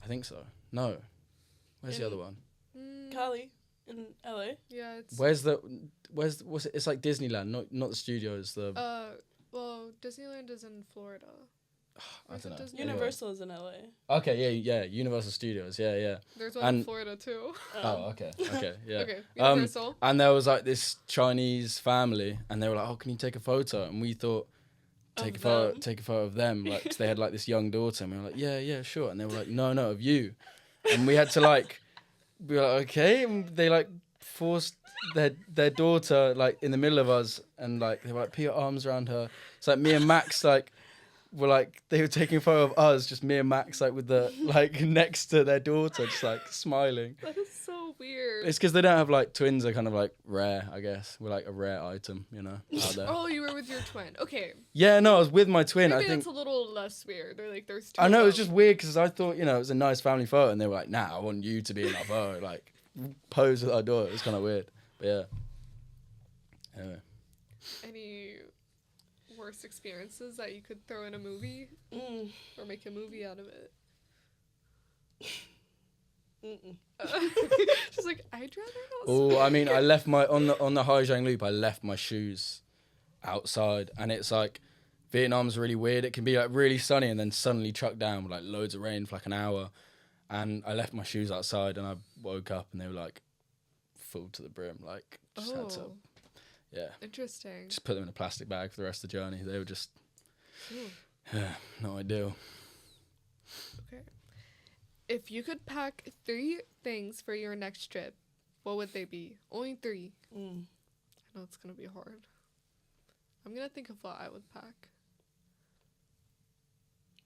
I think so. No, where's the In- other one? Cali in LA. Yeah, it's What's it? It's like Disneyland, not the studios. The well, Disneyland is in Florida. I don't know. Disney- Anyway. Universal is in LA. Okay, yeah, Universal Studios, yeah. There's one in And- Florida too. Oh, okay, yeah. Okay, Universal. And there was like this Chinese family, and they were like, "Oh, can you take a photo?" And we thought, take Of a them? photo of them, like 'cause they had like this young daughter, and we were like, "Yeah, sure." And they were like, "No, of you," and we had to like, we were like, "Okay," and they like forced their daughter like in the middle of us, and like they were like, "Put your arms around her." It's like me and Max like. Were like they were taking a photo of us, just me and Max, like with the like next to their daughter, just like smiling. That is so weird. It's because they don't have like twins are kind of like rare, I guess. We're like a rare item, out there. Oh, you were with your twin. Okay, Yeah, no, I was with my twin. maybe I think it's a little less weird. Or like there's. Two I know of it was them. just weird because I thought it was a nice family photo, and they were like, "Nah, I want you to be in that photo." Like pose with our daughter. It was kind of weird, but yeah. Anyway. Any worst experiences that you could throw in a movie or make a movie out of it? She's like, I'd rather not. Oh, I mean, I left my on the Haijiang loop. I left my shoes outside, and it's like Vietnam's really weird. It can be like really sunny and then suddenly chuck down with like loads of rain for like an hour. And I left my shoes outside, and I woke up and they were like full to the brim. Like just had to, Oh, yeah, interesting. just put them in a plastic bag for the rest of the journey. They were just Ooh. no ideal. Okay. If you could pack 3 things for your next trip, what would they be? Only 3. I know it's gonna be hard. I'm gonna think of what I would pack.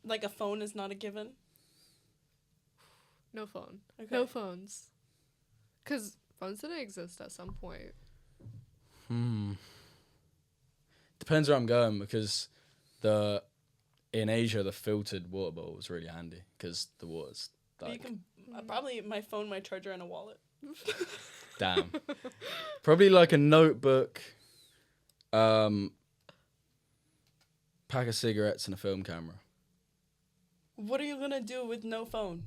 Like a phone is not a given. No phone. Okay. No phones. Cause phones didn't exist at some point. Depends where I'm going, because in Asia the filtered water bottle was really handy because the water's You like can probably my phone, my charger, and a wallet. damn. Probably like a notebook, pack of cigarettes and a film camera. What are you gonna do with no phone?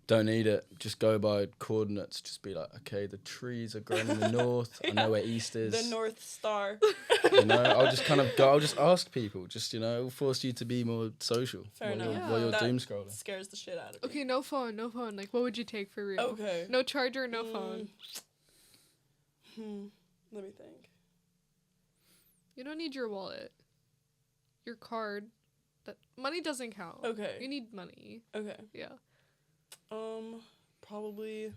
Don't need it. Just go by coordinates. Just be like, okay, the trees are growing in the north. I know where east is. The North Star. I'll just kind of go. I'll just ask people. Just it'll force you to be more social. Fair while enough. You're, while you're That doom scrolling. Scares the shit out of me. Okay, no phone. Like, what would you take for real? Okay. No charger, no phone. Let me think. You don't need your wallet. Your card. That money doesn't count. Okay. You need money. Okay. Yeah. Probably.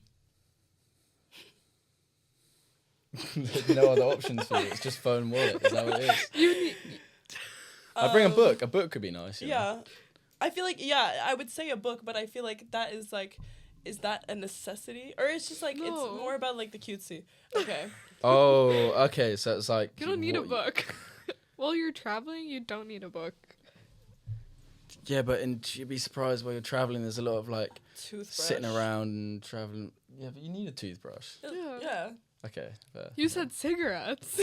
No other options for you. It's just phone wallet. Is that what it is? You need. I bring a book. A book could be nice. You know? Yeah. I feel like I would say a book, but I feel like that is like, is that a necessity, or it's just like No. it's more about like the cutesy. Okay. Oh, okay. So it's like You don't need a what- book. While you're traveling, you don't need a book. Yeah, but you'd be surprised while you're traveling. There's a lot of like Toothbrush. sitting around and traveling. Yeah, but you need a toothbrush. Yeah. Yeah. Okay. Fair. You said cigarettes.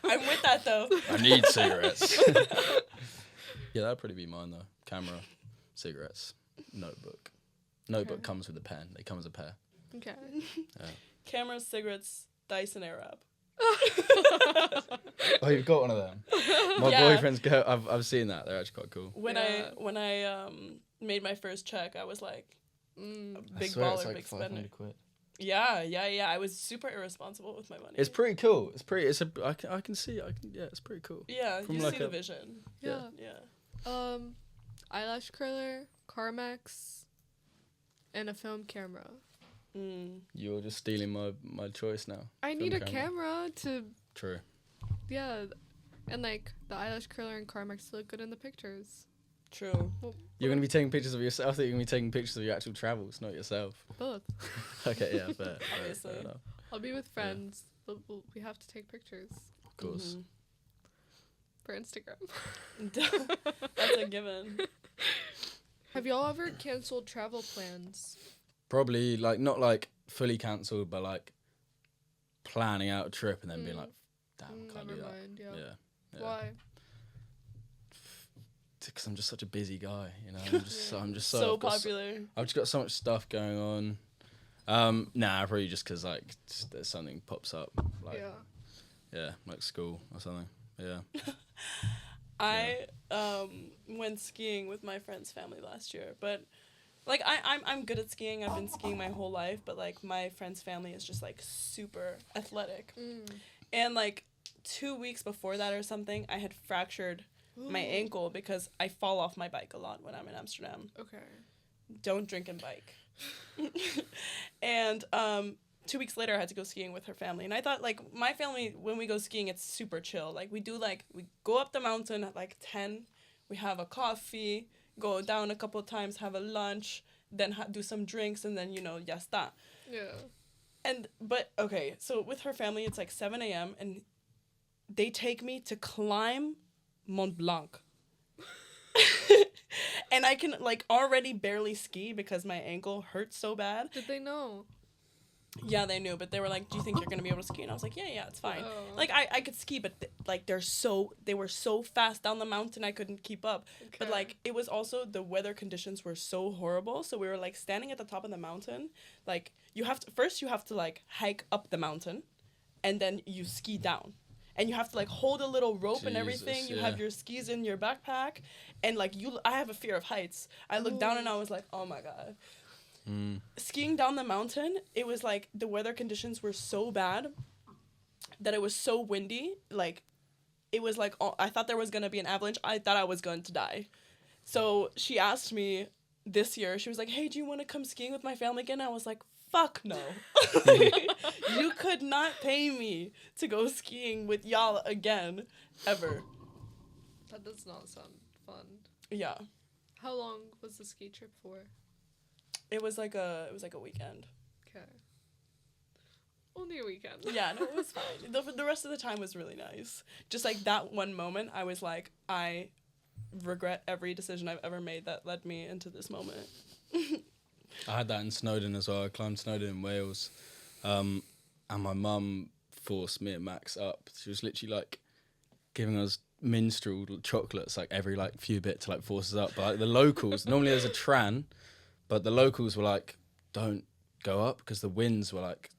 I'm with that though. I need cigarettes. Yeah, that'd probably be mine though. Camera, cigarettes, notebook. Notebook Okay. comes with a pen. They come as a pair. Okay. Cameras, cigarettes, Dyson Airwrap. Oh, you've got one of them. My Yeah. boyfriend's got. I've seen that. They're actually quite cool. When Yeah. I made my first check, I was like, I big swear baller, it's like big spender. 500 quid. Yeah. I was super irresponsible with my money. It's pretty cool. I can see. Yeah, it's pretty cool. Yeah, from you like see the a- vision. Yeah. Yeah. Eyelash curler, Carmex, and a film camera. You're just stealing my choice now. I Film need a camera. camera to. True. Yeah. And like the eyelash curler and Carmex look good in the pictures. True. Well, You're gonna be taking pictures of yourself. I think you're gonna be taking pictures of your actual travels, not yourself. both. Okay, yeah, fair. Obviously. Fair enough. I'll be with friends, but we have to take pictures Of course. for Instagram. That's a given. Have y'all ever canceled travel plans? Probably like not like fully cancelled, but like planning out a trip and then being like, damn, can't Never do that. mind. Yeah. Yeah. Why? Because I'm just such a busy guy, you know. I'm just So I've got popular. I've just got so much stuff going on. Nah, probably just because like there's something pops up, like Yeah. like school or something. Yeah. I went skiing with my friend's family last year, but like I'm good at skiing. I've been skiing my whole life, but like my friend's family is just like super athletic. And like 2 weeks before that or something, I had fractured my ankle because I fall off my bike a lot when I'm in Amsterdam. Okay. Don't drink and bike. And 2 weeks later, I had to go skiing with her family. And I thought, like, my family, when we go skiing, it's super chill. Like, we go up the mountain at, like, 10. We have a coffee, go down a couple of times, have a lunch, then do some drinks, and then, ya está. Yeah. But, okay, so with her family, it's, like, 7 a.m., and they take me to climb Mont Blanc. And I can, like, already barely ski because my ankle hurts so bad. Did they know? Yeah, they knew, but they were like, "Do you think you're gonna be able to ski?" And I was like, "Yeah, it's fine." Oh. Like I could ski, but they were so fast down the mountain, I couldn't keep up. Okay. But like it was also the weather conditions were so horrible, so we were like standing at the top of the mountain. Like you have to like hike up the mountain, and then you ski down, and you have to like hold a little rope and everything. Jesus, You yeah. have your skis in your backpack, and like I have a fear of heights. I looked down and I was like, "Oh my god." Skiing down the mountain, it was like the weather conditions were so bad that it was so windy. Like, it was like, I thought there was going to be an avalanche. I thought I was going to die. So she asked me this year, she was like, "Hey, do you want to come skiing with my family again?" I was like, "Fuck no." You could not pay me to go skiing with y'all again, ever. That does not sound fun. Yeah. How long was the ski trip for? It was like a weekend. Okay. Only a weekend. Yeah, no, it was fine. The rest of the time was really nice. Just like that one moment, I was like, I regret every decision I've ever made that led me into this moment. I had that in Snowdon as well. I climbed Snowdon in Wales, and my mum forced me and Max up. She was literally like giving us minstrel chocolates like every like few bit to like force us up. But like the locals, normally there's a tran, but the locals were like, "Don't go up," because the winds were like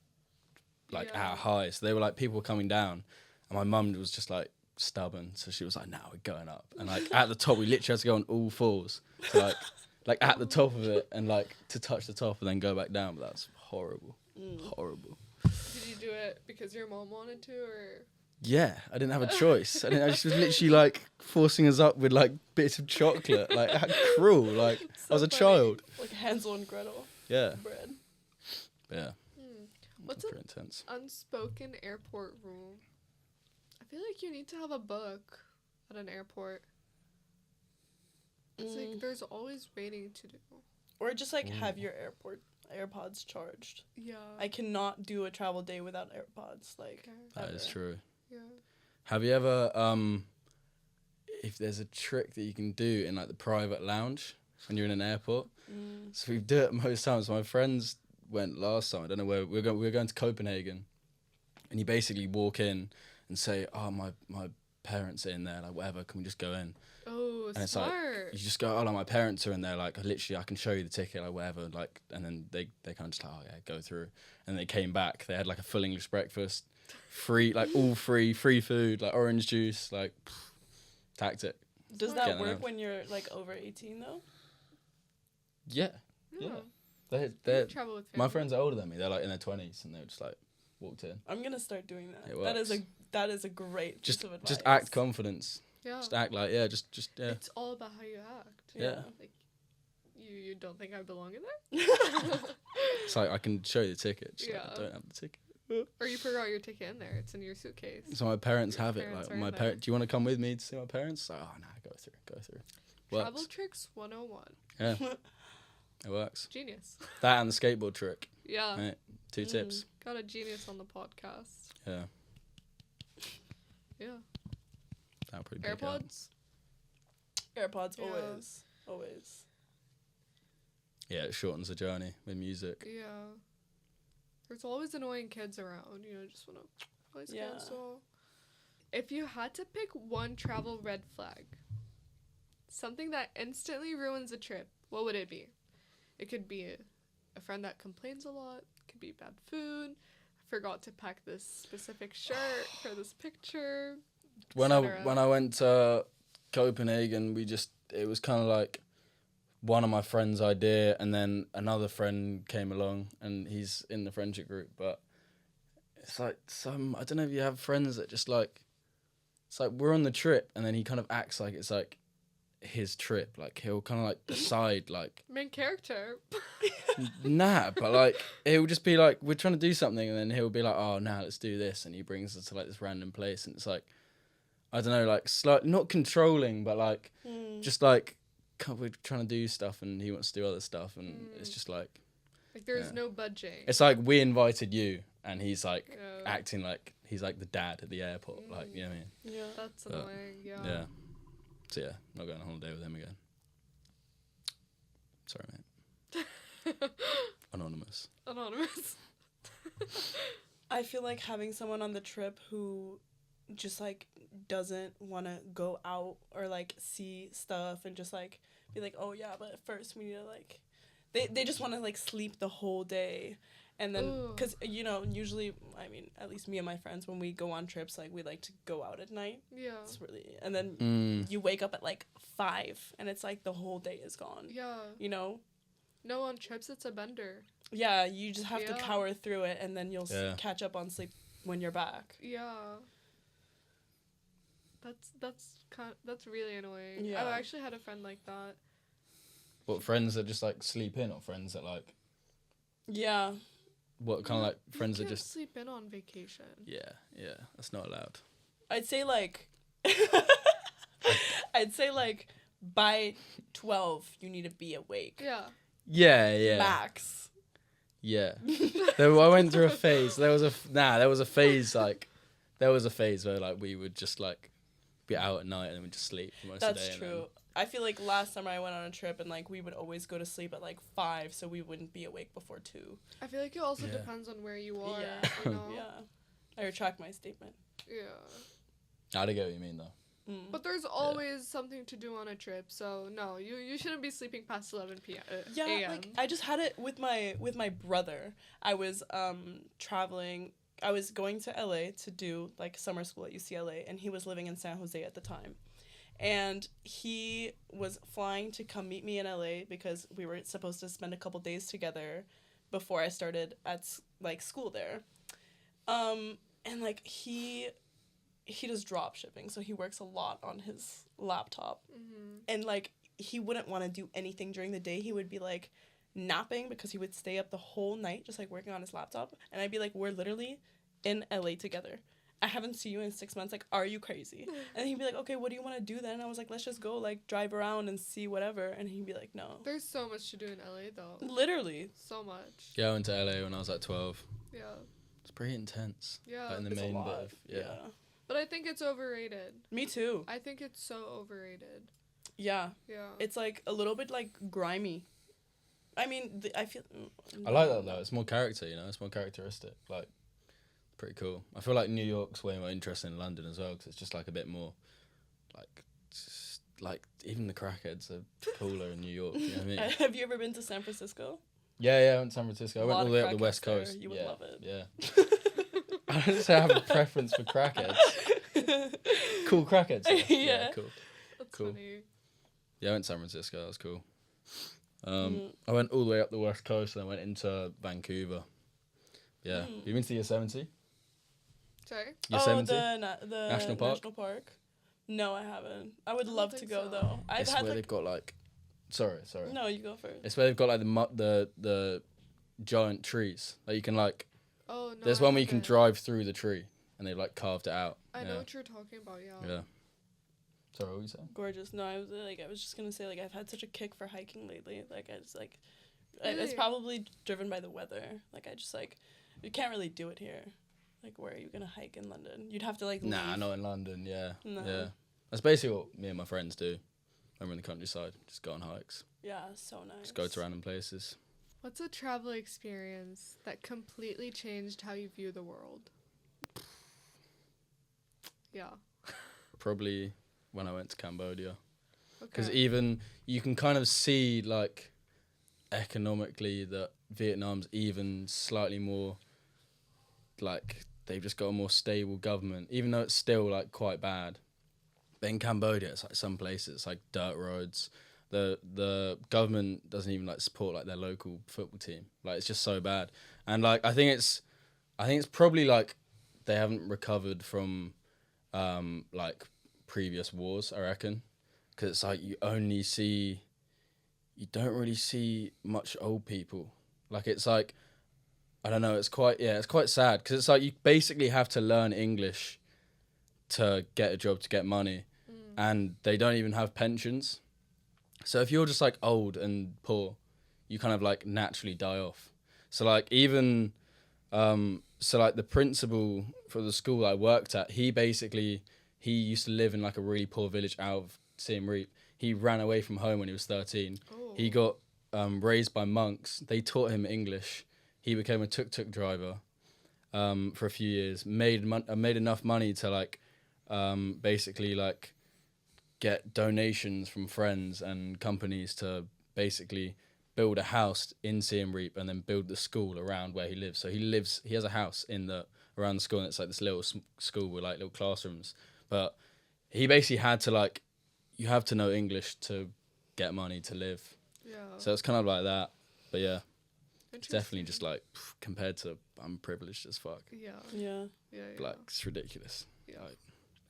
Yeah. at high. So they were like, people were coming down, and my mum was just like stubborn. So she was like, "No, we're going up." And like at the top, we literally had to go on all fours. So like at the top of it and like to touch the top and then go back down. But that's horrible. Horrible. Did you do it because your mom wanted to, or? Yeah, I didn't have a choice. I just was literally like forcing us up with like bits of chocolate. Like how cruel. Like I was a funny. child. Like Hansel and Gretel. Yeah. Bread. Yeah. What's Pretty an intense. unspoken airport rule? I feel like you need to have a book at an airport. It's like there's always waiting to do. Or just like have your AirPods charged. Yeah. I cannot do a travel day without AirPods. Like That is ever. true. Yeah. Have you ever if there's a trick that you can do in like the private lounge when you're in an airport? So we do it most times. My friends went last time. I don't know where we were going to Copenhagen, and you basically walk in and say, "Oh, my parents are in there. Like whatever, can we just go in?" Oh, And it's like smart. you just go, "Oh, like, my parents are in there. Like literally, I can show you the ticket, like whatever." Like, and then they kind of just like, "Oh yeah, go through." And they came back. They had like a full English breakfast, free, like all free food, like orange juice, like tactic. Does Smart. that Getting work out. when you're like over 18 though? Yeah, Yeah. they're You travel with family. my friends are older than me. They're like in their 20s, and they were just like walked in. I'm gonna start doing that. It That is a great piece of advice. Just act confidence. Yeah. Just act like just yeah. It's all about how you act. Yeah. Like, you don't think I belong in there? It's like I can show you the ticket. Just like, Yeah. I don't have the ticket. Or you forgot your ticket in there. It's in your suitcase. So my parents Your have it. parents Like are my in there. parents. Do you want to come with me to see my parents? Like, oh no, go through. Travel Works. tricks 101. Yeah, it works. Genius. That and the skateboard trick. Yeah. Right. 2 tips. Got a genius on the podcast. Yeah, Yeah. that would pretty big help. AirPods? AirPods, Yeah. always. Yeah, it shortens the journey with music. Yeah. There's always annoying kids around. You know, just want to always Yeah. cancel. If you had to pick one travel red flag, something that instantly ruins a trip, what would it be? It could be a friend that complains a lot. It could be bad food. Forgot to pack this specific shirt for this picture. When etc. I went to Copenhagen, it was kind of like one of my friends' idea, and then another friend came along, and he's in the friendship group. But it's like I don't know if you have friends that just like, it's like we're on the trip, and then he kind of acts like it's like his trip. Like he'll kind of like decide like, Main character. nah, but like he'll just be like, we're trying to do something, and then he'll be like, oh, now let's do this, and he brings us to like this random place, and it's like, I don't know, like slightly not controlling, but like just like we're trying to do stuff, and he wants to do other stuff, and it's just like Like there's Yeah. no budging. it's like we invited you, and he's like Yeah. acting like he's like the dad at the airport, like you know what I mean? Yeah. That's But, annoying. Yeah. Yeah. So yeah, not going on holiday with him again. Sorry, mate. Anonymous. Anonymous. I feel like having someone on the trip who just like doesn't want to go out or like see stuff and just like be like, oh yeah, but first we need to like they just want to like sleep the whole day. And then Ooh. because you know, usually, I mean, at least me and my friends, when we go on trips, like we like to go out at night. Yeah. It's really, and then Mm. you wake up at like 5 and it's like the whole day is gone. Yeah. You know. No, on trips it's a bender. Yeah, you just have to Yeah. power through it, and then you'll Yeah. catch up on sleep when you're back. Yeah. That's really annoying. Yeah. I've actually had a friend like that. What, friends that just like sleep in, or friends that like Yeah. what kind of like friends you that can't just sleep in on vacation. yeah, that's not allowed. I'd say like I'd say like by 12 you need to be awake. Yeah. Yeah. Max. Yeah. I went through a phase. There was a phase where like we would just like be out at night and then we'd just sleep for most of the day. That's and then- true. I feel like last summer I went on a trip and like we would always go to sleep at like 5 so we wouldn't be awake before 2. I feel like it also Yeah. depends on where you are. Yeah. You know? Yeah. I retract my statement. Yeah. I don't get what you mean though. Mm. But there's always something to do on a trip, so no, you shouldn't be sleeping past 11 p.m. Yeah, a.m. like I just had it with my brother. I was traveling. I was going to LA to do like summer school at UCLA, and he was living in San Jose at the time. And he was flying to come meet me in LA because we were supposed to spend a couple days together before I started at like school there. And like he does drop shipping, so he works a lot on his laptop. Mm-hmm. And like he wouldn't want to do anything during the day. He would be like napping because he would stay up the whole night just like working on his laptop. And I'd be like, we're literally in LA together. I haven't seen you in 6 months. Like, are you crazy? And he'd be like, okay, what do you want to do then? And I was like, let's just go like drive around and see whatever. And he'd be like, no. There's so much to do in LA though. Literally. So much. Yeah, I went to LA when I was like 12. Yeah. It's pretty intense. Yeah. Like in the It's a main bit lot. of yeah. But I think it's overrated. Me too. I think it's so overrated. Yeah. Yeah. It's like a little bit like grimy. I mean, I feel. I like that though. It's more character, you know. It's more characteristic. Like, pretty cool. I feel like New York's way more interesting than London as well, because it's just like a bit more, like, just, like even the crackheads are cooler in New York. You know what I mean? Have you ever been to San Francisco? Yeah, I went to San Francisco. I A went lot all of the way up the crackheads West there. Coast. You would yeah, love it. Yeah. I don't just have a preference for crackheads. Cool crackheads. Though. Yeah. Cool. That's cool. funny. Yeah, I went to San Francisco. That was cool. I went all the way up the West Coast and I went into Vancouver. Yeah. You been to Yosemite? Sorry? Yosemite? The National Park? National Park. No, I haven't. I would don't love to think go so. though. I've It's had where like they've got like. Sorry. no, you go first. It's where they've got like the giant trees. Like you can like Oh no. There's I one where you can haven't. drive through the tree, and they've like carved it out. I yeah. know what you're talking about. Yeah. Yeah. Sorry, what were you saying? Gorgeous. No, I was just gonna say, like, I've had such a kick for hiking lately. Like, I just like, it's Really? probably driven by the weather. Like, I just like, you can't really do it here. Like, where are you gonna hike in London? You'd have to like. Nah, leave. not in London. Yeah. No. Yeah. That's basically what me and my friends do when we're in the countryside. Just go on hikes. Yeah, so nice. Just go to random places. What's a travel experience that completely changed how you view the world? Yeah. Probably when I went to Cambodia. Because Okay. even you can kind of see like economically that Vietnam's even slightly more like they've just got a more stable government, even though it's still like quite bad. But in Cambodia, it's like some places it's like dirt roads. The government doesn't even like support like their local football team. Like it's just so bad. And like I think it's probably like they haven't recovered from like previous wars, I reckon. Because it's like you don't really see much old people. Like it's like, I don't know, it's quite sad. Because it's like you basically have to learn English to get a job, to get money. And they don't even have pensions. So if you're just like old and poor, you kind of like naturally die off. So like even, so like the principal for the school I worked at, he used to live in like a really poor village out of Siem Reap. He ran away from home when he was 13. Oh. He got raised by monks. They taught him English. He became a tuk-tuk driver for a few years. Made enough money to like basically like get donations from friends and companies to basically build a house in Siem Reap and then build the school around where he lives. So he has a house around the school, and it's like this little school with like little classrooms. But he basically had to like, you have to know English to get money to live. Yeah. So it's kind of like that. But yeah, it's definitely Interesting. just like compared to I'm privileged as fuck. Yeah. Yeah. Yeah. Like it's ridiculous. Yeah. Like,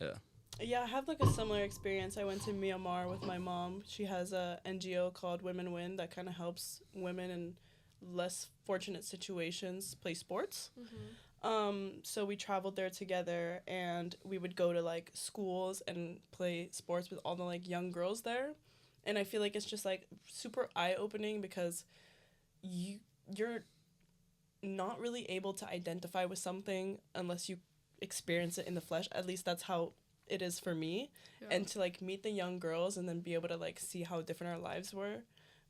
yeah. Yeah, I have like a similar experience. I went to Myanmar with my mom. She has a NGO called Women Win that kind of helps women in less fortunate situations play sports. So we traveled there together, and we would go to like schools and play sports with all the like young girls there. And I feel like it's just like super eye-opening because you're not really able to identify with something unless you experience it in the flesh. At least that's how it is for me. Yeah. And to like meet the young girls and then be able to like see how different our lives were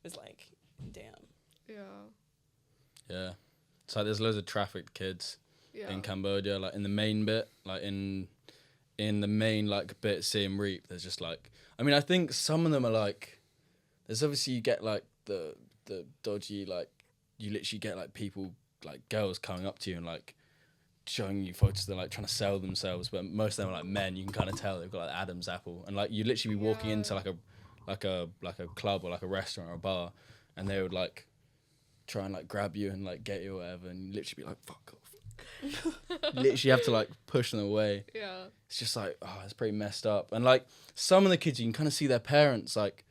was like, damn. Yeah. Yeah. So there's loads of trafficked kids Yeah. in Cambodia, like in the main bit, like in the main like bit Siem Reap. There's just like, I mean, I think some of them are like, there's obviously you get like the dodgy, like you literally get like people, like girls coming up to you and like showing you photos. They're like trying to sell themselves, but most of them are like men. You can kind of tell they've got like Adam's apple, and like you literally be walking into like a club or like a restaurant or a bar, and they would like try and like grab you and like get you or whatever, and you literally be like, fuck off. Literally have to like push them away. Yeah. It's just like, oh, it's pretty messed up. And like some of the kids, you can kind of see their parents like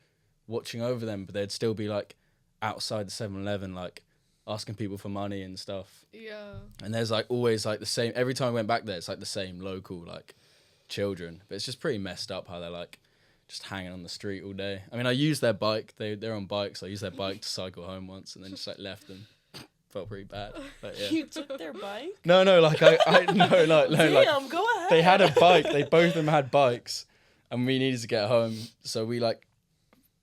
watching over them, but they'd still be like outside the 7-Eleven, like asking people for money and stuff. Yeah. And there's like always like the same, every time I went back there, it's like the same local like children. But it's just pretty messed up how they're like just hanging on the street all day. I mean, I used their bike. They're on bikes. I used their bike to cycle home once, and then just like left them. Felt pretty bad. But yeah. You took their bike? No, like Damn, go ahead. they had a bike. They both of them had bikes, and we needed to get home. So we like,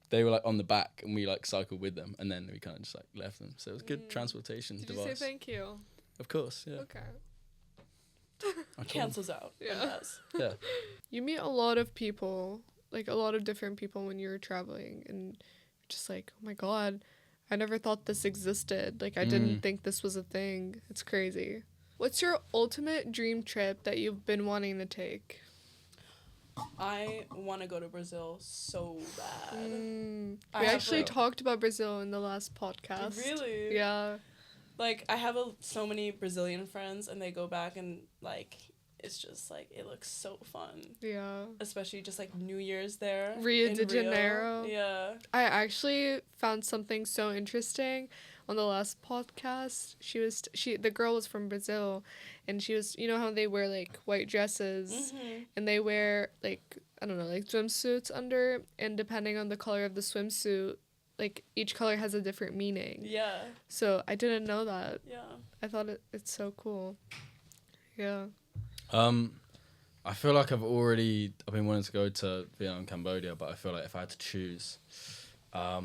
they were like on the back, and we like cycled with them, and then we kind of just like left them. So it was a good transportation Did device. you say thank you? Of course, yeah. Okay. I told them. Cancels out. Yeah. It does. Yeah. You meet a lot of people, like a lot of different people when you're traveling, and just like, oh my god, I never thought this existed. Like, I didn't think this was a thing. It's crazy. What's your ultimate dream trip that you've been wanting to take? I want to go to Brazil so bad. We I have, actually like- talked about Brazil in the last podcast. Really? Yeah. Like, I have so many Brazilian friends, and they go back, and like, it's just like, it looks so fun. Yeah. Especially just like New Year's there. Rio in de Janeiro. Yeah. I actually found something so interesting. on the last podcast. The girl was from Brazil, and she was, you know how they wear like white dresses, and they wear like, I don't know, like swimsuits under, and depending on the color of the swimsuit, like each color has a different meaning. Yeah. So I didn't know that. Yeah. I thought it's so cool. Yeah. I feel like I've been wanting to go to Vietnam and Cambodia, but I feel like if I had to choose, I've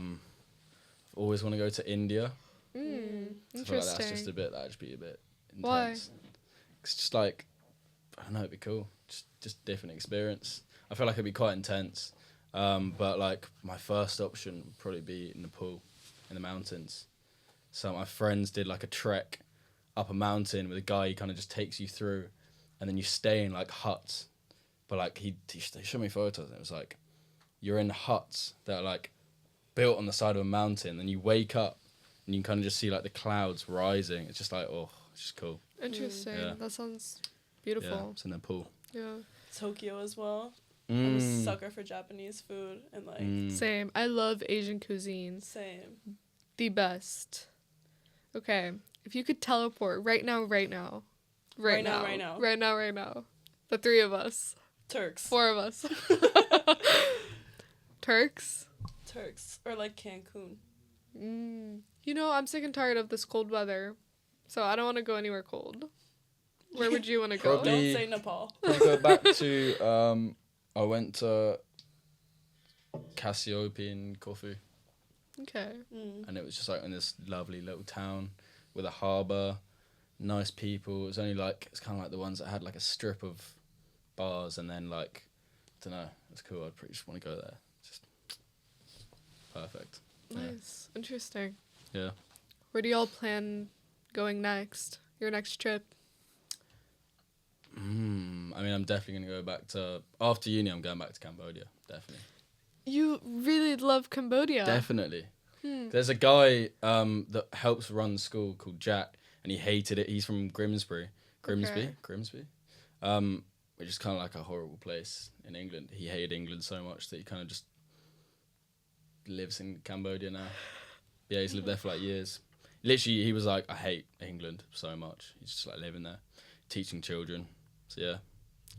always want to go to India. So I feel like Interesting. that'd just be a bit intense. Why? It's just like, I don't know, it'd be cool. Just different experience. I feel like it'd be quite intense. But like my first option would probably be Nepal, in the mountains. So my friends did like a trek up a mountain with a guy. He kind of just takes you through, and then you stay in like huts. But like he showed me photos, and it was like you're in huts that are like built on the side of a mountain, and you wake up and you can kind of just see like the clouds rising. It's just like, oh, it's just cool. Interesting. Yeah. That sounds Yeah, beautiful. it's in Nepal. Yeah. Tokyo as well. I'm a sucker for Japanese food and like Same. I love Asian cuisine. same. The best. Okay. If you could teleport right now. The three of us. Turks. 4 of us. Turks. Or like Cancun. You know, I'm sick and tired of this cold weather. So I don't want to go anywhere cold. Where would you want to go? Probably- Don't say Nepal. Can I go back to I went to Cassiope in Corfu, Okay. and it was just like in this lovely little town with a harbour, nice people. It was only like, it's kind of like the ones that had like a strip of bars, and then like, I don't know, it was cool. I'd pretty just want to go there. Just perfect. Nice. Interesting. Yeah. Where do y'all plan going next? Your next trip? I mean, I'm definitely going to go back to, after uni, I'm going back to Cambodia. Definitely. You really love Cambodia. Definitely. There's a guy that helps run the school called Jack, and he hated it. He's from Grimsby, Okay. which is kind of like a horrible place in England. He hated England so much that he kind of just lives in Cambodia now. Yeah, he's lived there for like years. Literally, he was like, I hate England so much. He's just like living there, teaching children. So yeah.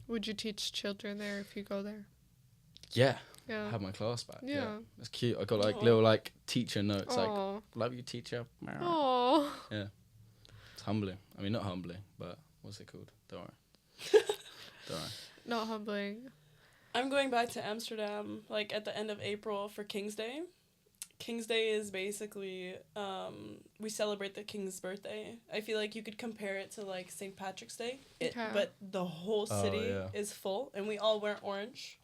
Would you teach children there if you go there? Yeah. Yeah. I have my class back. Yeah. It's cute. I got like little like teacher notes like, Aw. love you teacher. Aw. Yeah. It's humbling. I mean, not humbling, but what's it called? Don't worry. Don't worry. Not humbling. I'm going back to Amsterdam like at the end of April for King's Day. King's Day is basically we celebrate the king's birthday. I feel like you could compare it to like St. Patrick's Day, Okay. but the whole city yeah. is full, and we all wear orange,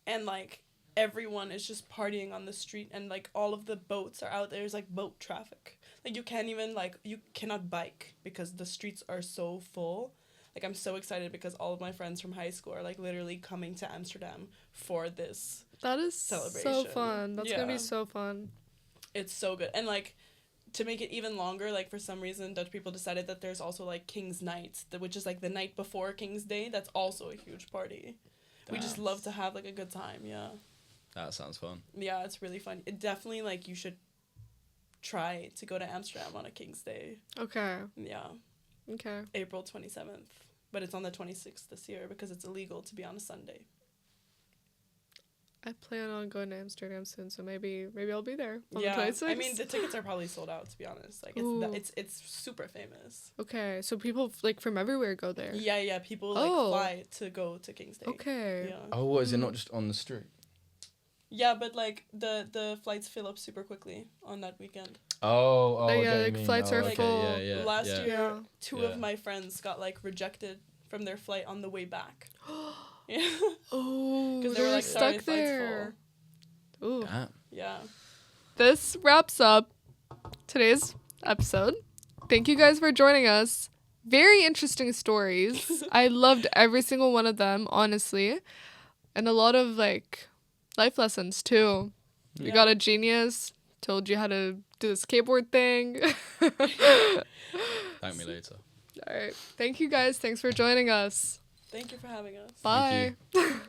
and like everyone is just partying on the street, and like all of the boats are out there. There's like boat traffic. Like you cannot bike because the streets are so full. Like I'm so excited because all of my friends from high school are like literally coming to Amsterdam for this. That is so Celebration. fun. That's going to Yeah. be so fun. It's so good. And like to make it even longer, like for some reason Dutch people decided that there's also like King's Night, which is like the night before King's Day. That's also a huge party. We just love to have like a good time. Yeah. That sounds fun. Yeah, it's really fun. It definitely like you should try to go to Amsterdam on a King's Day. Okay. Yeah. Okay. April 27th. But it's on the 26th this year because it's illegal to be on a Sunday. I plan on going to Amsterdam soon, so maybe I'll be there on Yeah. the 26th. I mean, the tickets are probably sold out, to be honest. Like Ooh. it's super famous. Okay, so people like from everywhere go there. Yeah, people like Oh. fly to go to King's Day. Okay. Yeah. Oh, what is it? Not just on the street? Yeah, but like the flights fill up super quickly on that weekend. Oh, Yeah, I get what you like, mean. flights are okay, full. Yeah, Last yeah. year, Yeah. two Yeah. of my friends got like rejected from their flight on the way back. Yeah, Oh, because they they were were like, sorry, stuck flight's there. Ooh. Damn. yeah. This wraps up today's episode. Thank you guys for joining us. Very interesting stories. I loved every single one of them, honestly. And a lot of like life lessons too. You Yeah. got a genius, told you how to do the skateboard thing. Thank me later. All right. Thank you guys. Thanks for joining us. Thank you for having us. Bye. Thank